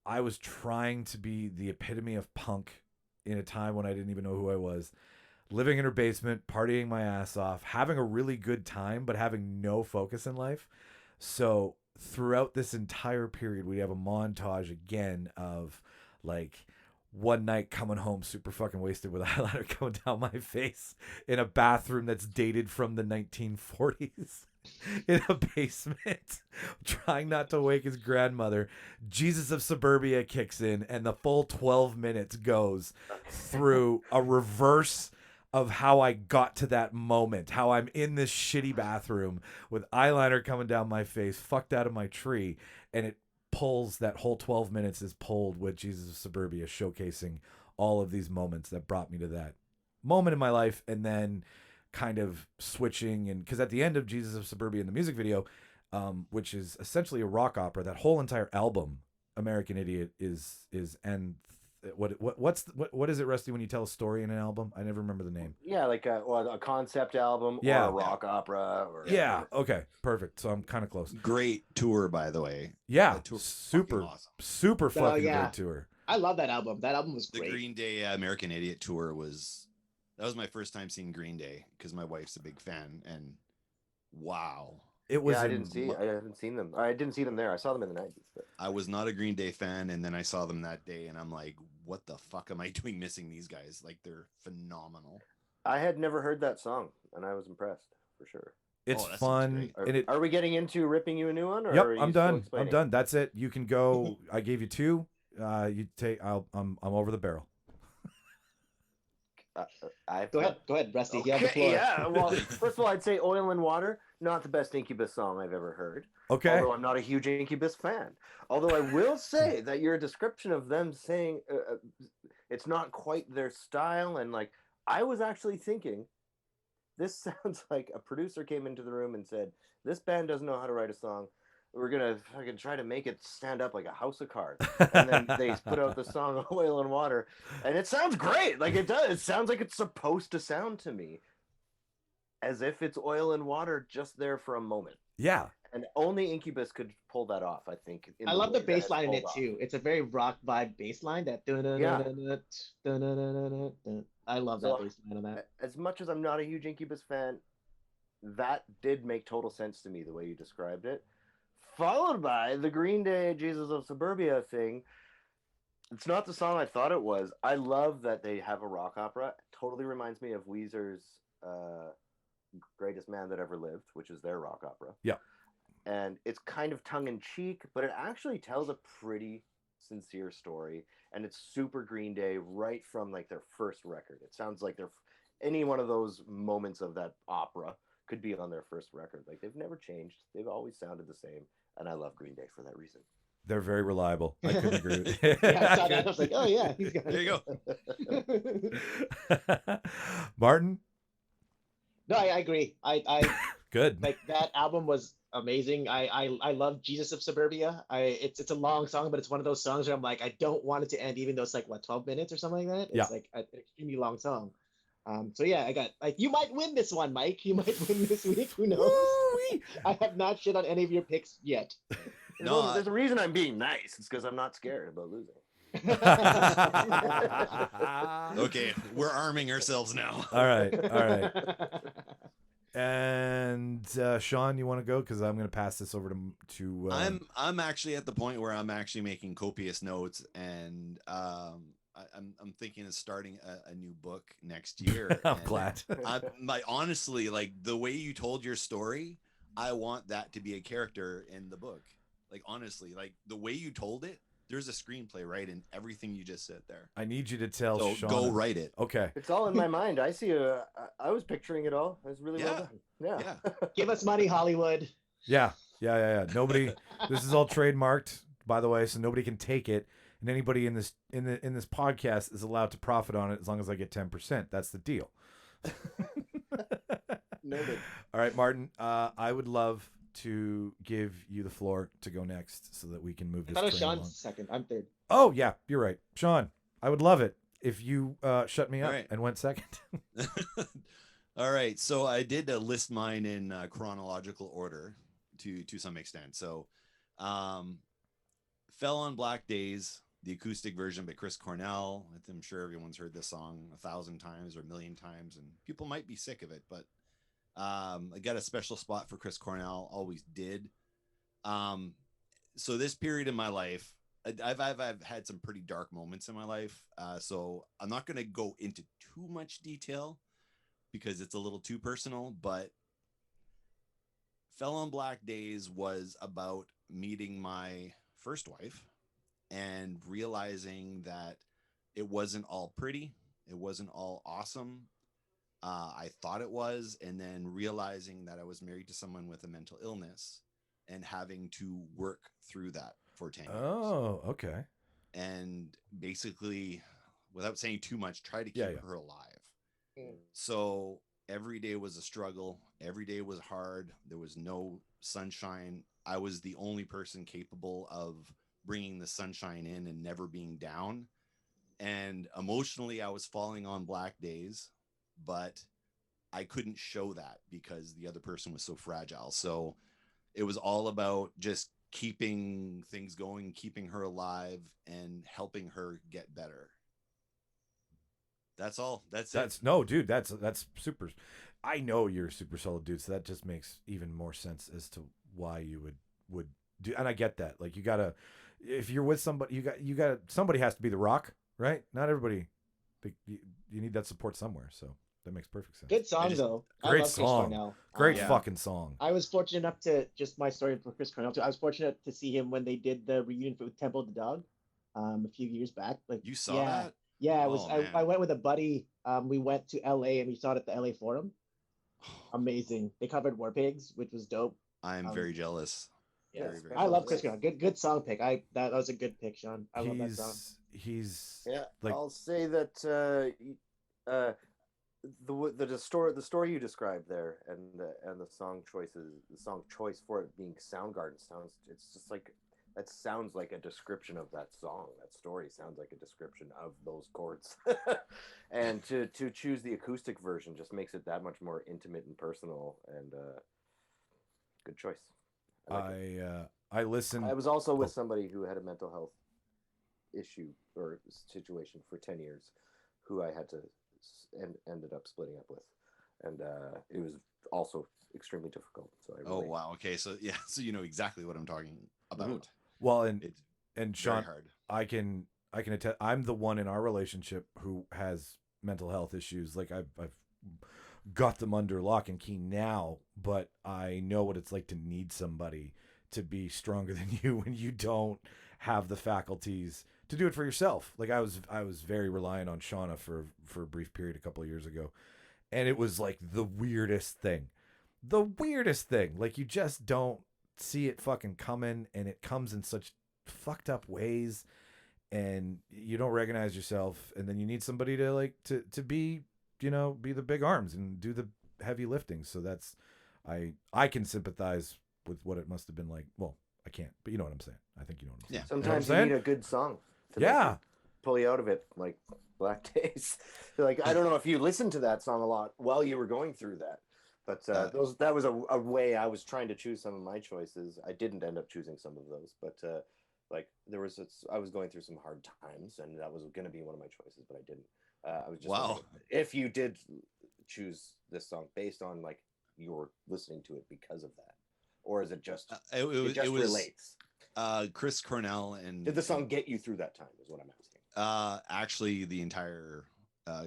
I was trying to be the epitome of punk in a time when I didn't even know who I was. Living in her basement, partying my ass off, having a really good time, but having no focus in life. So throughout this entire period, we have a montage again of like one night coming home super fucking wasted with eyeliner coming down my face in a bathroom that's dated from the 1940s in a basement, trying not to wake his grandmother. Jesus of Suburbia kicks in, and the full 12 minutes goes through a reverse of how I got to that moment, how I'm in this shitty bathroom with eyeliner coming down my face, fucked out of my tree, and it pulls, that whole 12 minutes is pulled with Jesus of Suburbia, showcasing all of these moments that brought me to that moment in my life, and then kind of switching, and because at the end of Jesus of Suburbia in the music video, which is essentially a rock opera, that whole entire album, American Idiot, is and what is it, Rusty, when you tell a story in an album? I never remember the name. Yeah, like a concept album or a rock opera. Or Okay, perfect. So I'm kind of close. Great tour, by the way. Yeah, tour super awesome. Super fucking great tour. I love that album. That album was The great. Green Day American Idiot tour was my first time seeing Green Day because my wife's a big fan, and wow. It was. I haven't seen them. I didn't see them there. I saw them in the 90s. But I was not a Green Day fan, and then I saw them that day, and I'm like, what the fuck am I doing missing these guys? Like, they're phenomenal. I had never heard that song, and I was impressed for sure. It's fun. Are we getting into ripping you a new one? Or yep, are you I'm done. still I'm done. That's it. You can go. I gave you two. You take. I'm over the barrel. Go ahead, Rusty. Okay, you have the floor. Yeah. Well, first of all, I'd say "Oil and Water," not the best Incubus song I've ever heard. Okay. Although I'm not a huge Incubus fan. Although I will say that your description of them saying it's not quite their style, and like I was actually thinking, this sounds like a producer came into the room and said, "This band doesn't know how to write a song. We're gonna fucking try to make it stand up like a house of cards." And then they put out the song "Oil and Water," and it sounds great. Like it does. It sounds like it's supposed to sound to me, as if it's oil and water just there for a moment. Yeah. And only Incubus could pull that off, I think. I love the bass line in it too. It's a very rock vibe bass line. That I love that bass line on that. As much as I'm not a huge Incubus fan, that did make total sense to me the way you described it. Followed by the Green Day Jesus of Suburbia thing. It's not the song I thought it was. I love that they have a rock opera. It totally reminds me of Weezer's Greatest Man That Ever Lived, which is their rock opera. Yeah. And it's kind of tongue-in-cheek, but it actually tells a pretty sincere story. And it's super Green Day right from like their first record. It sounds like any one of those moments of that opera could be on their first record. Like they've never changed. They've always sounded the same. And I love Green Day for that reason. They're very reliable. I couldn't agree with you. Yeah, I saw that. I was like, oh yeah, he's got There you go. Martin? No, I agree. I Good. like that album was amazing. I love Jesus of Suburbia. It's a long song, but it's one of those songs where I'm like, I don't want it to end, even though it's like 12 minutes or something like that. It's like an extremely long song. So yeah, I got like, you might win this one, Mike. You might win this week. Who knows? I have not shit on any of your picks yet. No, there's a reason I'm being nice. It's because I'm not scared about losing. Okay, we're arming ourselves now. All right. And Sean, you want to go? Because I'm going to pass this over to. I'm actually at the point where I'm actually making copious notes, and I'm thinking of starting a new book next year. I'm glad. Honestly, like the way you told your story, I want that to be a character in the book. Like honestly, like the way you told it, there's a screenplay right in everything you just said there. I need you to tell Sean. Go write it. Okay. It's all in my mind. I see. I was picturing it all. It was really well done. Yeah. Give us money, Hollywood. Yeah. Nobody. This is all trademarked, by the way, so nobody can take it. And anybody in this podcast is allowed to profit on it as long as I get 10%. That's the deal. Noted. All right, Martin. I would love to give you the floor to go next so that we can move this. I thought it was train Sean's along. second. I'm third. Oh yeah, you're right, Sean. I would love it if you shut me up and went second. All right, so I did list mine in chronological order to some extent. So, Fell on Black Days, the acoustic version by Chris Cornell. I'm sure everyone's heard this song 1,000 times or 1,000,000 times, and people might be sick of it, but I got a special spot for Chris Cornell. Always did. So this period in my life, I've had some pretty dark moments in my life, so I'm not going to go into too much detail because it's a little too personal. But Fell on Black Days was about meeting my first wife and realizing that it wasn't all pretty, it wasn't all awesome. I thought it was, and then realizing that I was married to someone with a mental illness and having to work through that for 10 years. Oh, okay. And basically, without saying too much, try to keep Yeah. her alive. Mm. So every day was a struggle. Every day was hard. There was no sunshine. I was the only person capable of bringing the sunshine in and never being down. And emotionally, I was falling on black days, but I couldn't show that because the other person was so fragile. So it was all about just keeping things going, keeping her alive, and helping her get better. That's all. That's No, dude, that's super. I know you're a super solid dude, so that just makes even more sense as to why you would do. And I get that. Like, you gotta, if you're with somebody, you got somebody has to be the rock, right? Not everybody. You need that support somewhere. So that makes perfect sense. Good song though. Great I love song. Chris Cornell. Great Yeah. fucking song. I was fortunate enough to, just my story for Chris Cornell too. I was fortunate to see him when they did the reunion for Temple of the Dog, a few years back. Like, You saw that? Yeah, it Oh, was. man. I went with a buddy. We went to LA and we saw it at the LA Forum. Amazing. They covered War Pigs, which was dope. I'm very jealous. Yeah, Very, very I love jealous. Chris Cornell. Good song pick. That was a good pick, Sean. I love that song. He's Yeah, like, I'll say that the story you described there, and the song choice for it being Soundgarden it's just like, that sounds like a description of that song. That story sounds like a description of those chords. And to choose the acoustic version just makes it that much more intimate and personal, and good choice. I listened. I was also with somebody who had a mental health issue or situation for 10 years, who I had to ended up splitting up with, and it was also extremely difficult. So Oh wow. Okay. So yeah. So you know exactly what I'm talking about. Mhm. Well, It's and Sean, very hard. I can attest. I'm the one in our relationship who has mental health issues. Like, I've got them under lock and key now, but I know what it's like to need somebody to be stronger than you when you don't have the faculties to do it for yourself. Like, I was very reliant on Shauna for a brief period a couple of years ago, and it was like the weirdest thing. Like, you just don't see it fucking coming, and it comes in such fucked up ways, and you don't recognize yourself, and then you need somebody to like to be, be the big arms and do the heavy lifting. So that's, I can sympathize with what it must have been like. Well, I can't, but you know what I'm saying. I think you know what I'm saying. Yeah. Sometimes you know what I'm you need a good song to Yeah. pull you out of it, like Black Days. Like, I don't know if you listened to that song a lot while you were going through that, but that was a way I was trying to choose some of my choices. I didn't end up choosing some of those, but like, I was going through some hard times, and that was going to be one of my choices, but I didn't. I was just wondering if you did choose this song based on, like, you're listening to it because of that, or is it just it just relates? Chris Cornell and Did the song get you through that time? Is what I'm asking. Actually, the entire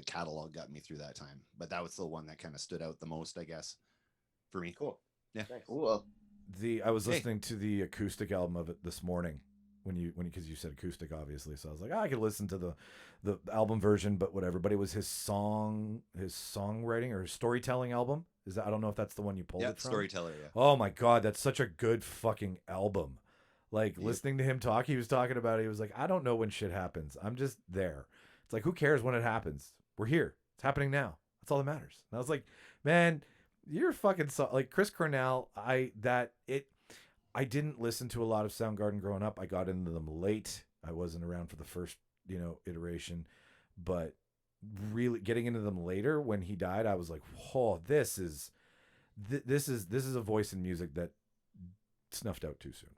catalog got me through that time, but that was the one that kind of stood out the most, I guess, for me. Cool. Yeah. Nice. Cool. I was listening to the acoustic album of it this morning because you said acoustic, obviously. So I was like, I could listen to the album version, but whatever. But it was his songwriting or his storytelling album. I don't know if that's the one you pulled it from. Storyteller. Yeah. Oh my God, that's such a good fucking album. Like, listening to him talk, he was talking about it. He was like, I don't know when shit happens. I'm just there. It's like, who cares when it happens? We're here. It's happening now. That's all that matters. And I was like, man, you're fucking like Chris Cornell. I didn't listen to a lot of Soundgarden growing up. I got into them late. I wasn't around for the first, iteration, but really getting into them later when he died, I was like, whoa, this is a voice in music that snuffed out too soon.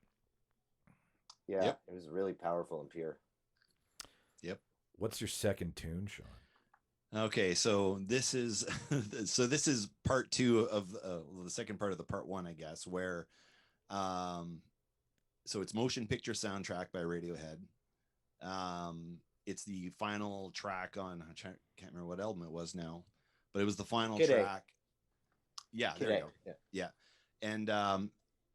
Yeah, Yep. It was really powerful and pure. Yep. What's your second tune, Sean? Okay, so this is part two of the second part of the part one, I guess, where so it's motion picture soundtrack by Radiohead. It's the final track on, can't remember what album it was now, but it was the final track. Yeah, there you go. Yeah. And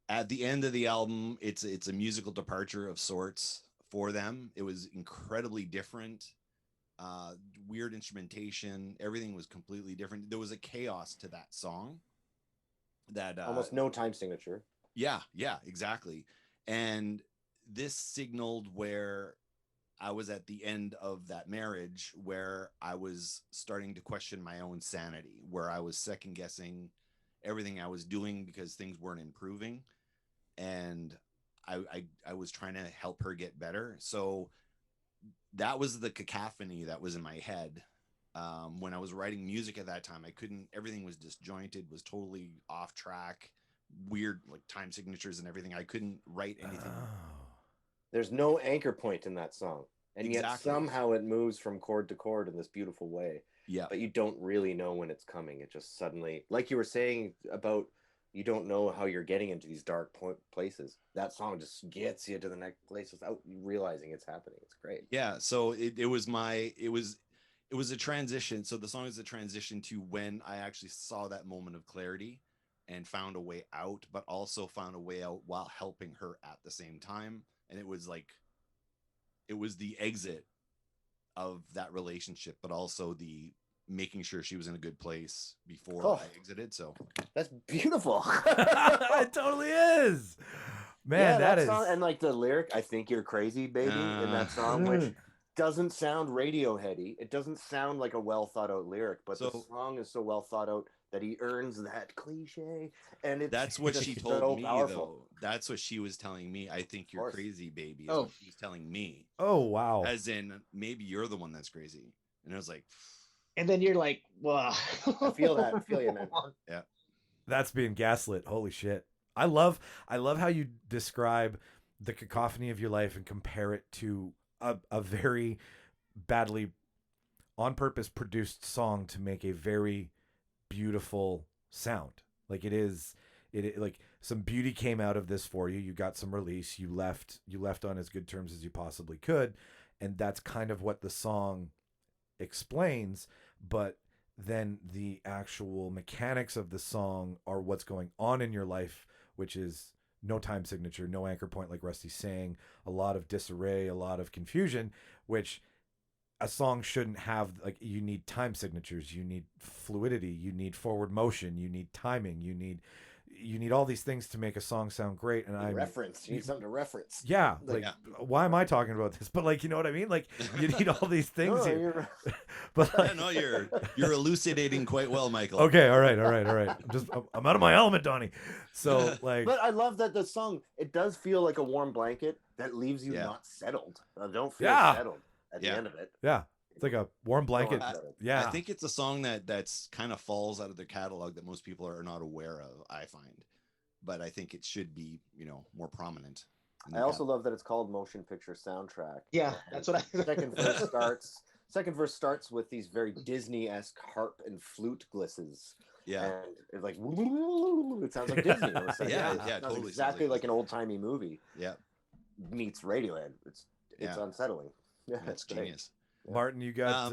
at the end of the album, it's a musical departure of sorts for them. It was incredibly different. Weird instrumentation. Everything was completely different. There was a chaos to that song that almost no time signature. Yeah, exactly. And this signaled where I was at the end of that marriage, where I was starting to question my own sanity, where I was second guessing everything I was doing because things weren't improving. And I was trying to help her get better. So that was the cacophony that was in my head. When I was writing music at that time, everything was disjointed, was totally off track, weird, like time signatures and everything. I couldn't write anything. There's no anchor point in that song. And yet somehow it moves from chord to chord in this beautiful way. Yeah. But you don't really know when it's coming. It just suddenly, like you were saying about, you don't know how you're getting into these dark places. That song just gets you to the next place without you realizing it's happening. It's great. Yeah. So it was a transition. So the song is a transition to when I actually saw that moment of clarity and found a way out, but also found a way out while helping her at the same time. And it was the exit of that relationship, but also the making sure she was in a good place before I exited. So that's beautiful. It totally is, man. Yeah, that is song, and like the lyric, "I think you're crazy, baby," in that song, which doesn't sound Radioheady. It doesn't sound like a well thought out lyric, but the song is so well thought out that he earns that cliche. And that's what she told me, though. That's what she was telling me. I think you're crazy, baby. Is what she was telling me. Oh wow. As in, maybe you're the one that's crazy. And I was like, and then you're like, wow. I feel that. I feel you, man. Yeah. That's being gaslit. Holy shit. I love how you describe the cacophony of your life and compare it to a very badly on purpose produced song to make a very beautiful sound. Like it like some beauty came out of this for you. You got some release. You left on as good terms as you possibly could. And that's kind of what the song explains, but then the actual mechanics of the song are what's going on in your life, which is no time signature, no anchor point, like Rusty's saying, a lot of disarray, a lot of confusion, which a song shouldn't have. Like, you need time signatures, you need fluidity, you need forward motion, you need timing, you need all these things to make a song sound great. And you need something to reference. Yeah, like why am I talking about this? But like, you know what I mean? Like, you need all these things here. But like, no, you're elucidating quite well, Michael. Okay, all right. I'm out of my element, Donnie. So like, but I love that the song, it does feel like a warm blanket that leaves you not settled. I don't feel settled at the end of it. Yeah. It's like a warm blanket. I think it's a song that's kind of falls out of their catalog that most people are not aware of, I find. But I think it should be, more prominent. I also love that it's called Motion Picture Soundtrack. Yeah, that's what I Second verse starts with these very Disney-esque harp and flute glisses. Yeah. And it's like, it sounds like Disney. Yeah, totally. Exactly like an old-timey movie. Yeah. Meets Radiohead. It's unsettling. Yeah, that's genius. Martin, you got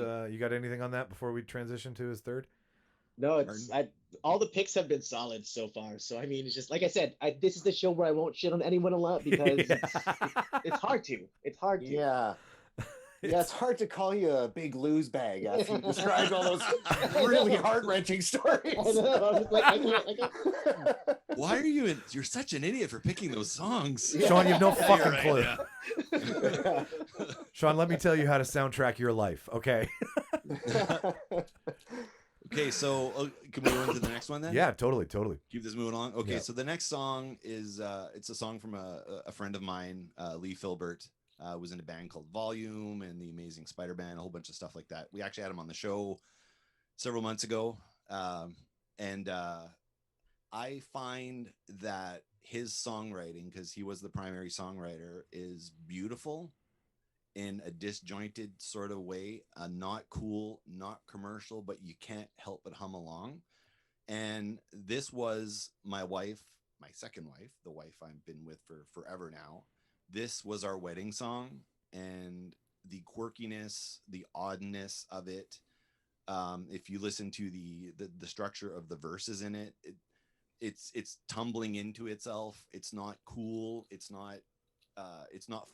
anything on that before we transition to his third? No, all the picks have been solid so far. So I mean, it's just like I said, this is the show where I won't shit on anyone a lot because it's hard to. It's hard to. Yeah. Yeah, it's hard to call you a big lose bag after you described all those really heart-wrenching stories. I know, I can't. Why are you? You're such an idiot for picking those songs. Sean, you have no fucking clue. Yeah. Sean, let me tell you how to soundtrack your life. Okay. Okay, so can we go into the next one then? Yeah, totally. Keep this moving on. Okay, yeah. So the next song is it's a song from a friend of mine, Lee Filbert. Was in a band called Volume and the Amazing Spider Band, a whole bunch of stuff like that. We actually had him on the show several months ago. And I find that his songwriting, because he was the primary songwriter, is beautiful in a disjointed sort of way, not cool, not commercial, but you can't help but hum along. And this was my wife, my second wife, the wife I've been with for forever now. This was our wedding song, and the quirkiness, the oddness of it. If you listen to the structure of the verses in it, it's tumbling into itself. It's not cool. It's not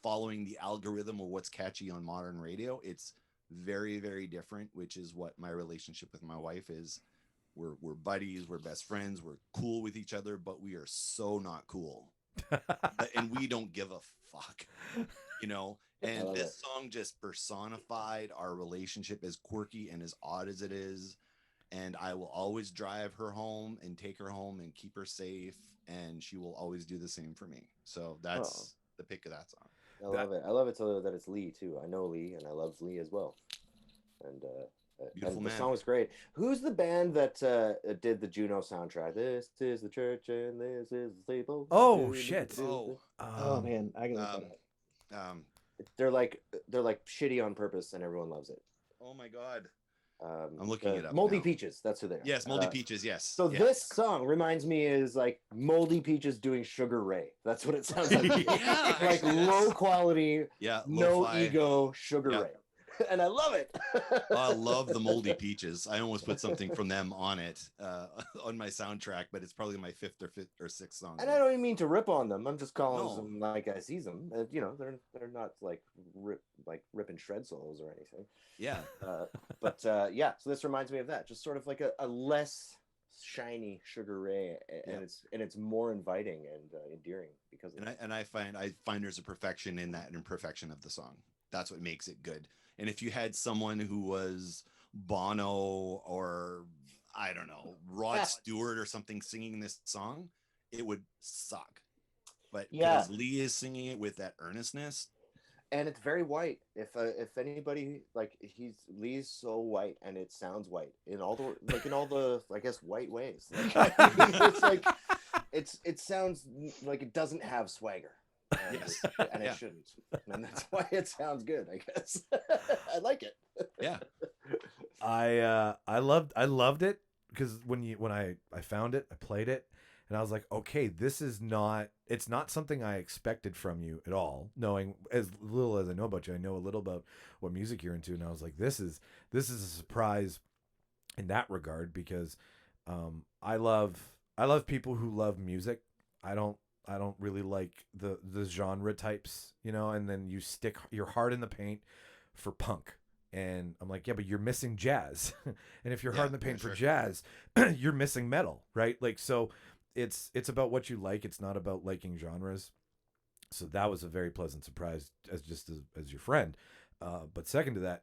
following the algorithm of what's catchy on modern radio. It's very, very different, which is what my relationship with my wife is. We're buddies, we're best friends, we're cool with each other, but we are so not cool. And we don't give a fuck, you know. And this song just personified our relationship, as quirky and as odd as it is. And I will always drive her home and take her home and keep her safe, and she will always do the same for me. So that's the pick of that song. I love it. I love it so that it's Lee too. I know Lee, and I love Lee as well. And Beautiful and man. the song was great. Who's the band that did the Juno soundtrack? This is the church and this is the steeple. Oh shit! Oh man, I can look that up. They're like shitty on purpose, and everyone loves it. Oh my god. I'm looking it up. Moldy now. Peaches, that's who they are. Yes, Moldy Peaches, yes. So this song reminds me is like Moldy Peaches doing Sugar Ray. That's what it sounds like. Yeah, like low quality, no lo-fi. Ego Sugar Ray. And I love it. I love the Moldy Peaches. I almost put something from them on it on my soundtrack, but it's probably my fifth or sixth song. And I don't even mean to rip on them. I'm just calling them like I see them. You know, they're not like ripping shred solos or anything. Yeah. But yeah. So this reminds me of that. Just sort of like a less shiny Sugar Ray, and it's more inviting and endearing because of I find there's a perfection in that imperfection of the song. That's what makes it good. And if you had someone who was Bono or, I don't know, Rod Stewart or something singing this song, it would suck. But because Lee is singing it with that earnestness. And it's very white. If anybody, like, Lee's so white, and it sounds white in all the I guess white ways. Like, it's like it sounds like it doesn't have swagger. And it shouldn't, and that's why it sounds good, I guess. I like it. Yeah, I loved it because when I found it, I played it, and I was like, okay, it's not something I expected from you at all. Knowing as little as I know about you, I know a little about what music you're into, and I was like, this is a surprise in that regard because I love people who love music. I don't really like the genre types, you know, and then you stick your heart in the paint for punk. And I'm like, yeah, but you're missing jazz. And if you're hard in the paint for jazz, you're missing metal, right? Like, so it's about what you like. It's not about liking genres. So that was a very pleasant surprise as your friend. But second to that,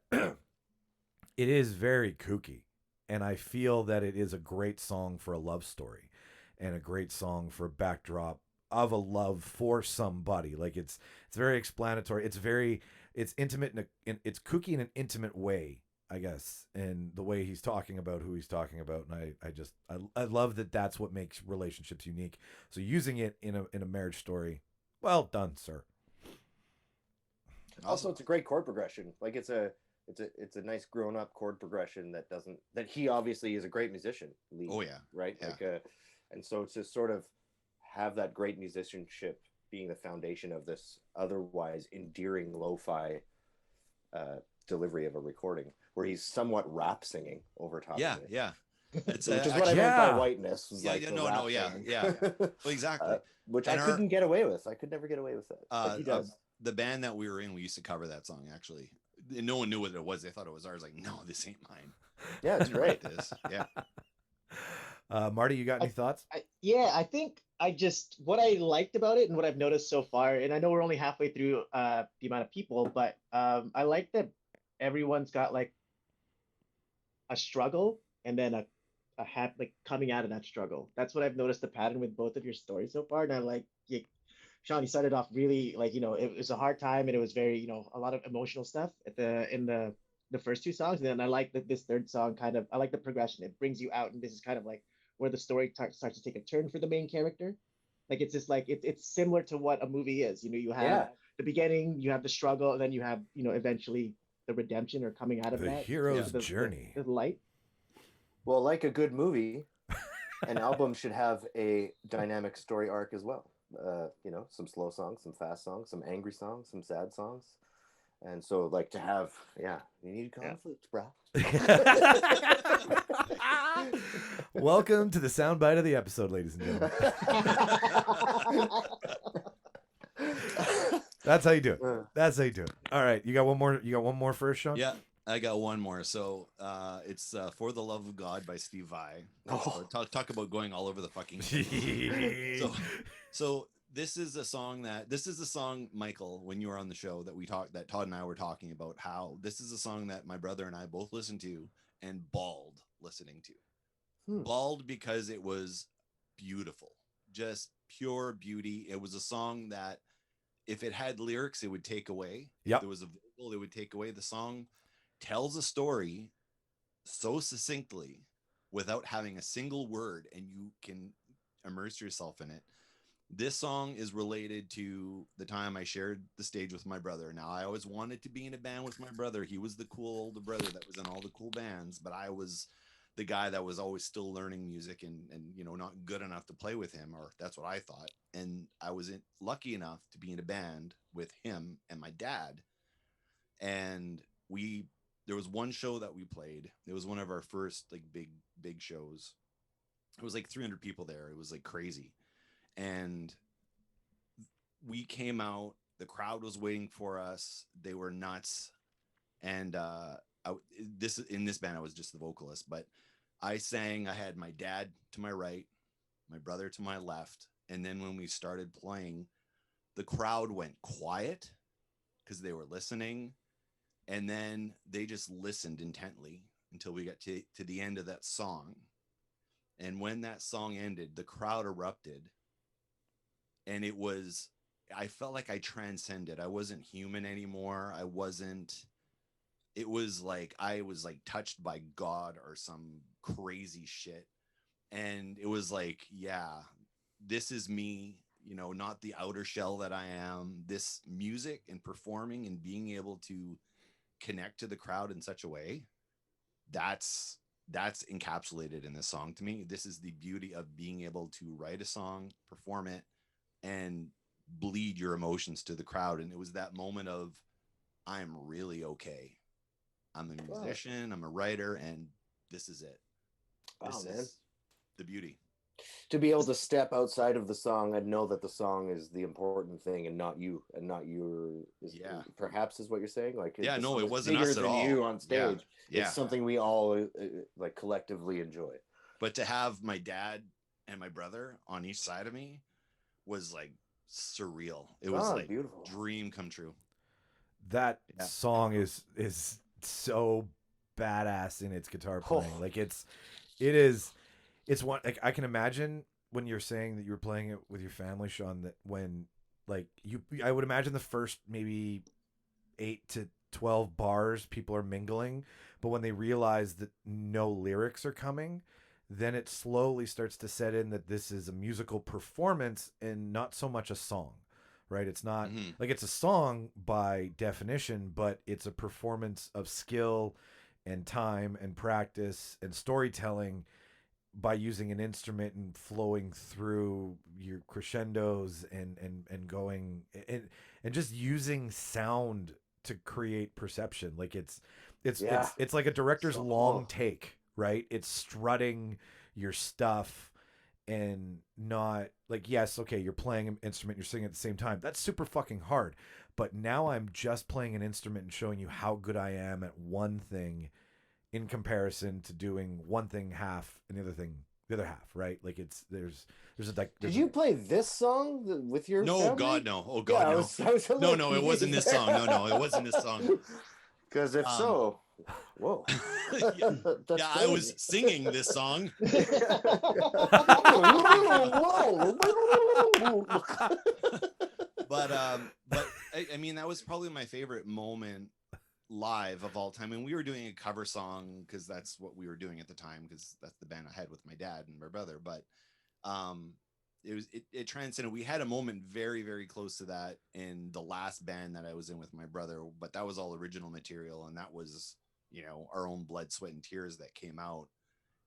it is very kooky. And I feel that it is a great song for a love story and a great song for a backdrop of a love for somebody. Like it's very explanatory. It's intimate and it's kooky in an intimate way, I guess. And the way he's talking about who he's talking about. And I love that that's what makes relationships unique. So using it in a marriage story, well done, sir. Also, it's a great chord progression. Like it's a nice grown up chord progression that he obviously is a great musician. Lee, oh yeah. Right. Yeah. Like and so it's just sort of have that great musicianship being the foundation of this otherwise endearing lo-fi delivery of a recording where he's somewhat rap singing over top of it. Yeah. It's which is what I meant by whiteness. Well, exactly. Which I couldn't get away with. I could never get away with that. But he does. The band that we were in, we used to cover that song actually. And no one knew what it was. They thought it was ours. Like, no, this ain't mine. Yeah, it's great. This. Yeah. Marty, you got any thoughts? I think what I liked about it and what I've noticed so far, and I know we're only halfway through the amount of people, but I like that everyone's got like a struggle and then a like coming out of that struggle. That's what I've noticed the pattern with both of your stories so far. And I like, Sean, you started off really like, it was a hard time and it was very, a lot of emotional stuff in the first two songs. And then I like that this third song I like the progression. It brings you out, and this is kind of like where the story starts to take a turn for the main character. Like it's just like it's similar to what a movie is. You have the beginning, you have the struggle, and then you have eventually the redemption or coming out of the that. hero's journey. The light. Well, like a good movie, An album should have a dynamic story arc as well. You know, some slow songs, some fast songs, some angry songs, some sad songs. And so, like, to have, yeah, you need conflict, bro. Welcome to the soundbite of the episode, ladies and gentlemen. That's how you do it. That's how you do it. All right, you got one more. You got one more first, Sean? Yeah, I got one more. So it's "For the Love of God" by Steve Vai. Oh. Talk about going all over the fucking. So this is a song, Micheal, when you were on the show that Todd and I were talking about, how this is a song that my brother and I both listened to and bawled listening to. Bawled because it was beautiful, just pure beauty. It was a song that if it had lyrics, it would take away. Yep. If there was a vocal, it would take away. The song tells a story so succinctly without having a single word, and you can immerse yourself in it. This song is related to the time I shared the stage with my brother. Now, I always wanted to be in a band with my brother. He was the cool older brother that was in all the cool bands, but I was the guy that was always still learning music and you know, not good enough to play with him, or that's what I thought. And I was lucky enough to be in a band with him and my dad. And there was one show that we played. It was one of our first like big shows. It was like 300 people there. It was like crazy. And we came out, the crowd was waiting for us. They were nuts. And in this band, I was just the vocalist, but I sang. I had my dad to my right, my brother to my left. And then when we started playing, the crowd went quiet because they were listening. And then they just listened intently until we got to the end of that song. And when that song ended, the crowd erupted. And I felt like I transcended. I wasn't human anymore. It was like I was like touched by God or some crazy shit. And it was like, yeah, this is me, you know, not the outer shell that I am. This music and performing and being able to connect to the crowd in such a way, that's encapsulated in this song to me. This is the beauty of being able to write a song, perform it, and bleed your emotions to the crowd. And it was that moment of, I'm really okay. I'm a musician, I'm a writer, and this is it. This is the beauty. To be able to step outside of the song and know that the song is the important thing and not you and not your, perhaps is what you're saying. Like, yeah, no, it wasn't bigger us at than all. You on stage. Yeah. It's something we all like collectively enjoy. But to have my dad and my brother on each side of me was like surreal. It was like beautiful. Dream come true. That song is so badass in its guitar playing. Like it's one, like I can imagine when you're saying that you were playing it with your family, Sean, that when like I would imagine the first maybe 8 to 12 bars people are mingling, but when they realize that no lyrics are coming, then it slowly starts to set in that this is a musical performance and not so much a song, right? It's not like it's a song by definition, but it's a performance of skill and time and practice and storytelling by using an instrument and flowing through your crescendos and going and just using sound to create perception. Like it's like a director's long take, right? It's strutting your stuff and not like, yes, okay, you're playing an instrument, you're singing at the same time. That's super fucking hard. But now I'm just playing an instrument and showing you how good I am at one thing in comparison to doing one thing half and the other half, right? Like there's a Did you play this song with your No, family? God, no. Oh, God, no. No, it wasn't this song. No, it wasn't this song. Because if so, whoa. I was singing this song. But I mean, that was probably my favorite moment live of all time. And we were doing a cover song because that's what we were doing at the time, because that's the band I had with my dad and my brother. But it transcended. We had a moment very, very close to that in the last band that I was in with my brother, but that was all original material, and that was, you know, our own blood, sweat, and tears that came out.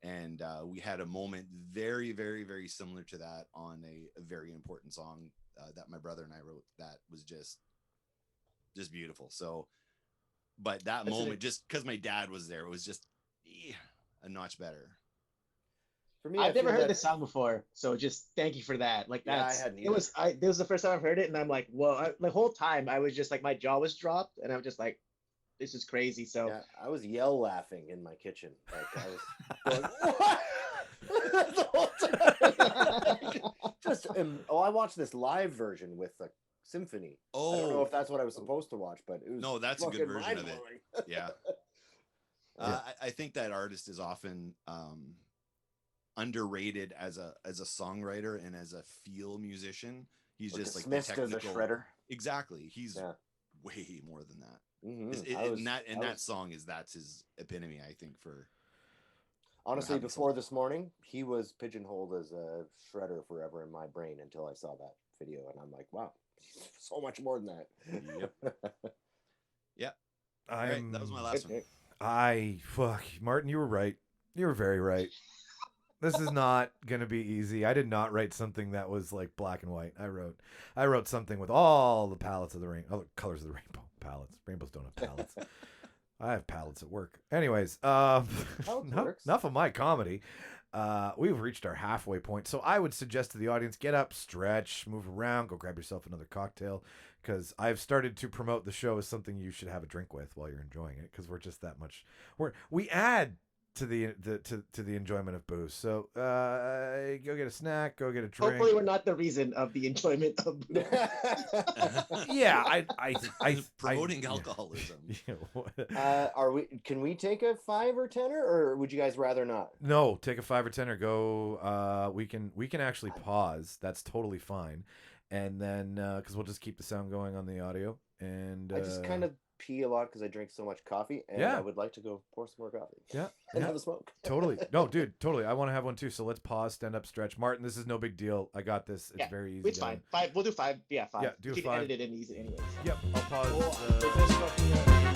And we had a moment very, very, very similar to that on a very important song that my brother and I wrote that was just beautiful. So, but that moment, just because my dad was there, it was just a notch better. For me, I've never heard this song before, so just thank you for that. Like Yeah, I that's hadn't it was either. this was the first time I've heard it, and I'm like, whoa! The whole time I was just like, my jaw was dropped, and I'm just like, this is crazy. So Yeah, I was yell laughing in my kitchen. Like I was going, what? The whole time. Just I watched this live version with a symphony. I don't know if that's what I was supposed to watch, but it was No, that's a good fucking version of it. mind-blowing. Yeah. I think that artist is often underrated as a songwriter and as a feel musician. He's just like the technical as a shredder. Exactly. He's way more than that. Mm-hmm. That song that's his epitome, I think, for honestly, before this morning, he was pigeonholed as a shredder forever in my brain until I saw that video, and I'm like, wow, so much more than that. Yep. Yeah. Right, that was my last one. Martin, you were right. You were very right. This is not going to be easy. I did not write something that was like black and white. I wrote something with all the palettes of the all the colors of the rainbow. Palettes. Rainbows don't have palettes. I have palettes at work. Anyways, enough of my comedy. We've reached our halfway point. So I would suggest to the audience, get up, stretch, move around, go grab yourself another cocktail, because I've started to promote the show as something you should have a drink with while you're enjoying it, because we're just that much. We add to the enjoyment of booze. So go get a snack, go get a drink. Hopefully we're not the reason of the enjoyment of booze. Yeah, I promoting alcoholism. Can we take a 5 or 10, or would you guys rather not? No, take a 5 or 10 or go. We can actually pause. That's totally fine. And then because we'll just keep the sound going on the audio. And I just kind of pee a lot because I drink so much coffee, and I would like to go pour some more coffee. And have a smoke. Totally. No, dude, totally. I want to have one too. So let's pause, stand up, stretch. Martin, this is no big deal. I got this. It's very easy. It's fine. 5. We'll do 5. Yeah, 5. Yeah, do you can 5. edit it in easy anyways. Yep. I'll pause. Cool.